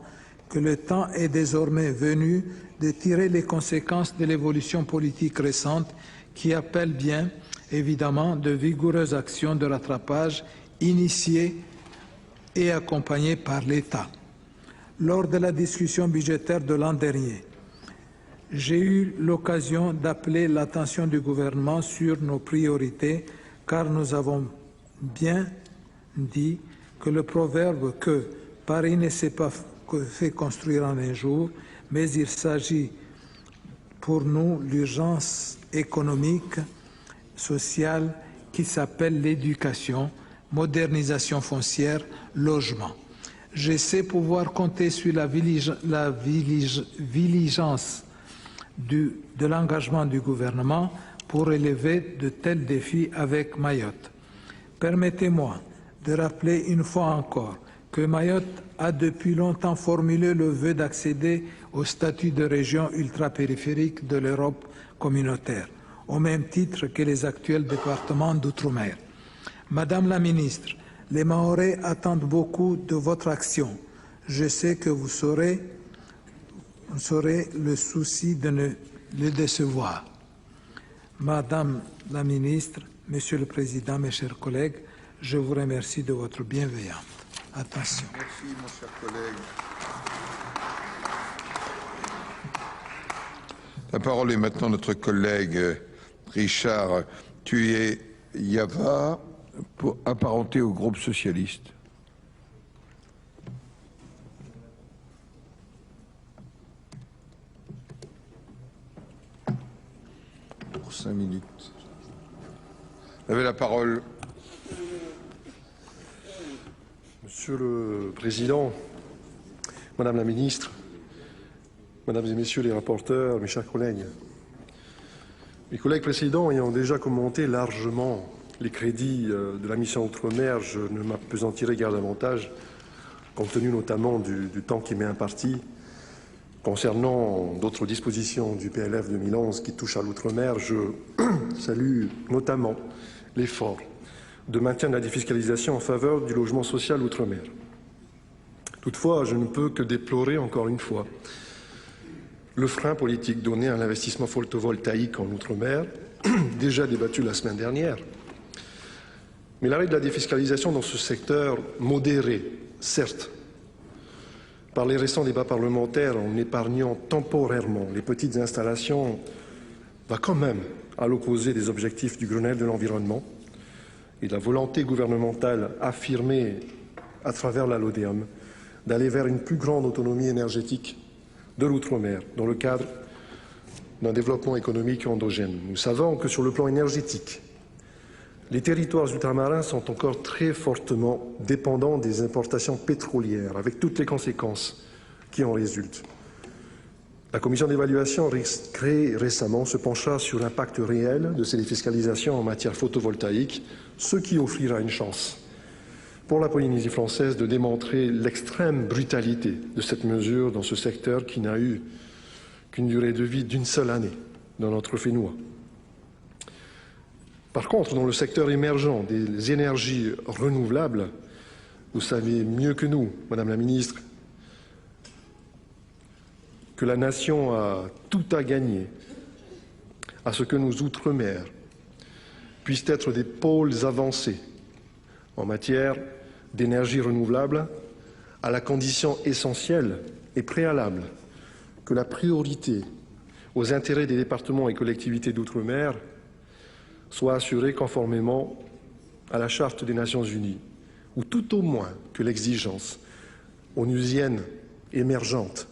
[SPEAKER 11] que le temps est désormais venu de tirer les conséquences de l'évolution politique récente qui appelle bien, évidemment, de vigoureuses actions de rattrapage initiées et accompagnées par l'État. Lors de la discussion budgétaire de l'an dernier, j'ai eu l'occasion d'appeler l'attention du gouvernement sur nos priorités, car nous avons bien dit que le proverbe que Paris ne s'est pas fait construire en un jour, mais il s'agit pour nous l'urgence économique, sociale, qui s'appelle l'éducation, modernisation foncière, logement. Je sais pouvoir compter sur la vigilance de l'engagement du gouvernement pour relever de tels défis avec Mayotte. Permettez-moi de rappeler une fois encore que Mayotte a depuis longtemps formulé le vœu d'accéder au statut de région ultrapériphérique de l'Europe communautaire, au même titre que les actuels départements d'outre-mer. Madame la ministre, les Mahorais attendent beaucoup de votre action. Je sais que vous saurez le souci de ne les décevoir. Madame la ministre, Monsieur le Président, mes chers collègues, je vous remercie de votre bienveillante attention.
[SPEAKER 2] Merci, mon cher collègue. La parole est maintenant à notre collègue Richard Tuyé-Yava, apparenté au groupe socialiste. Pour 5 minutes. Vous avez la parole.
[SPEAKER 12] Monsieur le Président, Madame la Ministre, Mesdames et Messieurs les rapporteurs, mes chers collègues, mes collègues précédents ayant déjà commenté largement les crédits de la mission Outre-mer, je ne m'appesantirai guère davantage, compte tenu notamment du temps qui m'est imparti. Concernant d'autres dispositions du PLF 2011 qui touchent à l'outre-mer, je salue notamment l'effort de maintien de la défiscalisation en faveur du logement social outre-mer. Toutefois, je ne peux que déplorer encore une fois le frein politique donné à l'investissement photovoltaïque en outre-mer, déjà débattu la semaine dernière. Mais l'arrêt de la défiscalisation dans ce secteur modéré, certes, par les récents débats parlementaires en épargnant temporairement les petites installations, va quand même à l'opposé des objectifs du Grenelle de l'environnement et de la volonté gouvernementale affirmée à travers la LODEOM d'aller vers une plus grande autonomie énergétique de l'outre-mer dans le cadre d'un développement économique endogène. Nous savons que sur le plan énergétique, les territoires ultramarins sont encore très fortement dépendants des importations pétrolières, avec toutes les conséquences qui en résultent. La commission d'évaluation créée récemment se penchera sur l'impact réel de ces défiscalisations en matière photovoltaïque, ce qui offrira une chance pour la Polynésie française de démontrer l'extrême brutalité de cette mesure dans ce secteur qui n'a eu qu'une durée de vie d'une seule année dans notre Fénois. Par contre, dans le secteur émergent des énergies renouvelables, vous savez mieux que nous, Madame la Ministre, que la nation a tout à gagner à ce que nos outre-mer puissent être des pôles avancés en matière d'énergie renouvelable, à la condition essentielle et préalable que la priorité aux intérêts des départements et collectivités d'outre-mer soit assurée conformément à la Charte des Nations Unies, ou tout au moins que l'exigence onusienne émergente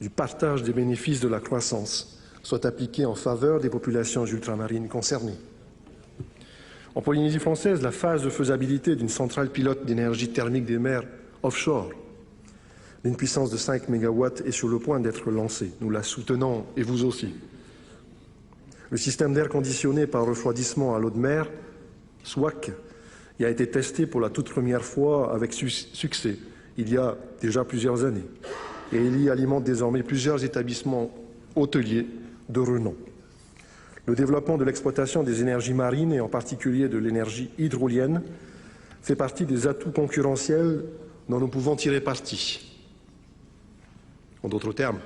[SPEAKER 12] du partage des bénéfices de la croissance soit appliquée en faveur des populations ultramarines concernées. En Polynésie française, la phase de faisabilité d'une centrale pilote d'énergie thermique des mers offshore d'une puissance de 5 MW est sur le point d'être lancée. Nous la soutenons, et vous aussi. Le système d'air conditionné par refroidissement à l'eau de mer, SWAC, y a été testé pour la toute première fois avec succès il y a déjà plusieurs années. Et il y alimente désormais plusieurs établissements hôteliers de renom. Le développement de l'exploitation des énergies marines et en particulier de l'énergie hydrolienne fait partie des atouts concurrentiels dont nous pouvons tirer parti. En d'autres termes,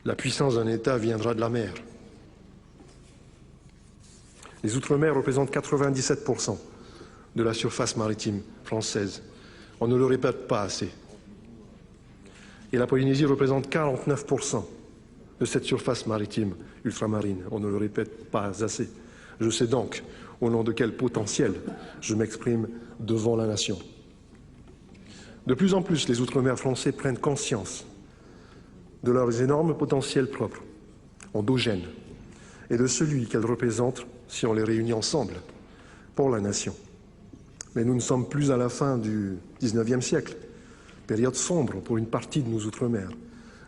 [SPEAKER 12] la puissance d'un État viendra de la mer. Les Outre-mer représentent 97% de la surface maritime française. On ne le répète pas assez. Et la Polynésie représente 49% de cette surface maritime ultramarine. On ne le répète pas assez. Je sais donc au nom de quel potentiel je m'exprime devant la nation. De plus en plus, les Outre-mer français prennent conscience de leurs énormes potentiels propres, endogènes, et de celui qu'elles représentent si on les réunit ensemble pour la nation. Mais nous ne sommes plus à la fin du XIXe siècle. période sombre pour une partie de nos Outre-mer,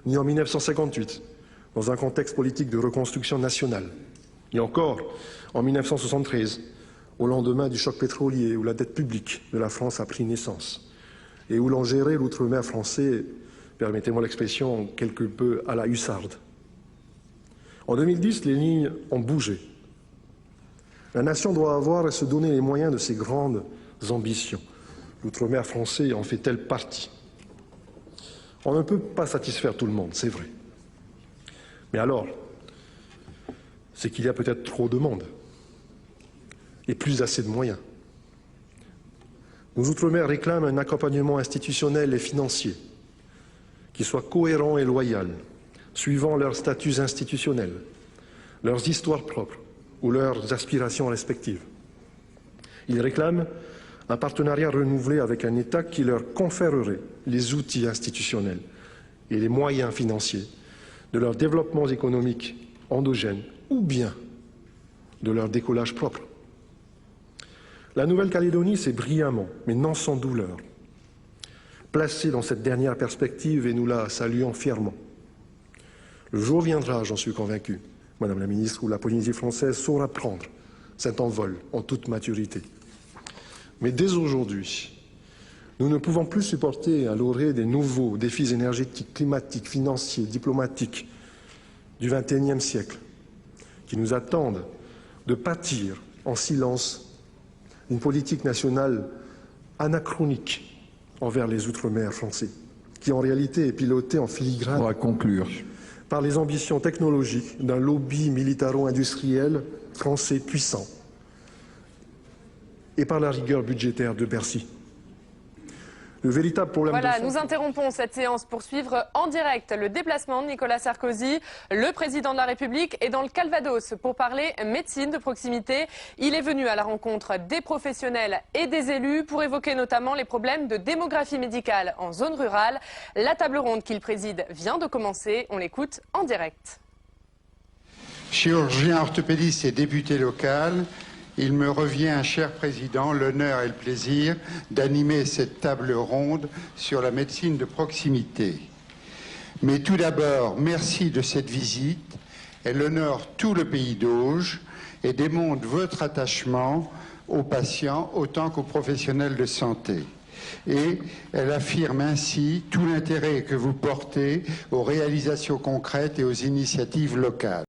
[SPEAKER 12] ni en 1958, dans un contexte politique de reconstruction nationale, ni encore en 1973, au lendemain du choc pétrolier où la dette publique de la France a pris naissance et où l'on gérait l'outre-mer français, permettez-moi l'expression, quelque peu à la hussarde. En 2010, les lignes ont bougé. La nation doit avoir et se donner les moyens de ses grandes ambitions. L'outre-mer français en fait-elle partie? On ne peut pas satisfaire tout le monde, c'est vrai. Mais alors, c'est qu'il y a peut-être trop de monde et plus assez de moyens. Nos Outre-mer réclament un accompagnement institutionnel et financier qui soit cohérent et loyal, suivant leurs statuts institutionnels, leurs histoires propres ou leurs aspirations respectives. Ils réclament un partenariat renouvelé avec un État qui leur conférerait les outils institutionnels et les moyens financiers de leur développement économique endogène ou bien de leur décollage propre. La Nouvelle-Calédonie s'est brillamment, mais non sans douleur, placée dans cette dernière perspective et nous la saluons fièrement. Le jour viendra, j'en suis convaincu, Madame la Ministre, où la Polynésie française saura prendre cet envol en toute maturité. Mais dès aujourd'hui, nous ne pouvons plus supporter à l'orée des nouveaux défis énergétiques, climatiques, financiers, diplomatiques du XXIe siècle qui nous attendent de pâtir en silence d'une politique nationale anachronique envers les Outre-mer français, qui en réalité est pilotée en filigrane par les ambitions technologiques d'un lobby militaro-industriel français puissant et par la rigueur budgétaire de Bercy. Le véritable problème
[SPEAKER 13] nous interrompons cette séance pour suivre en direct le déplacement de Nicolas Sarkozy. Le président de la République est dans le Calvados pour parler médecine de proximité. Il est venu à la rencontre des professionnels et des élus pour évoquer notamment les problèmes de démographie médicale en zone rurale. La table ronde qu'il préside vient de commencer. On l'écoute en direct.
[SPEAKER 14] Chirurgien orthopédiste et député local, il me revient, cher Président, l'honneur et le plaisir d'animer cette table ronde sur la médecine de proximité. Mais tout d'abord, merci de cette visite. Elle honore tout le pays d'Auge et démontre votre attachement aux patients autant qu'aux professionnels de santé. Et elle affirme ainsi tout l'intérêt que vous portez aux réalisations concrètes et aux initiatives locales.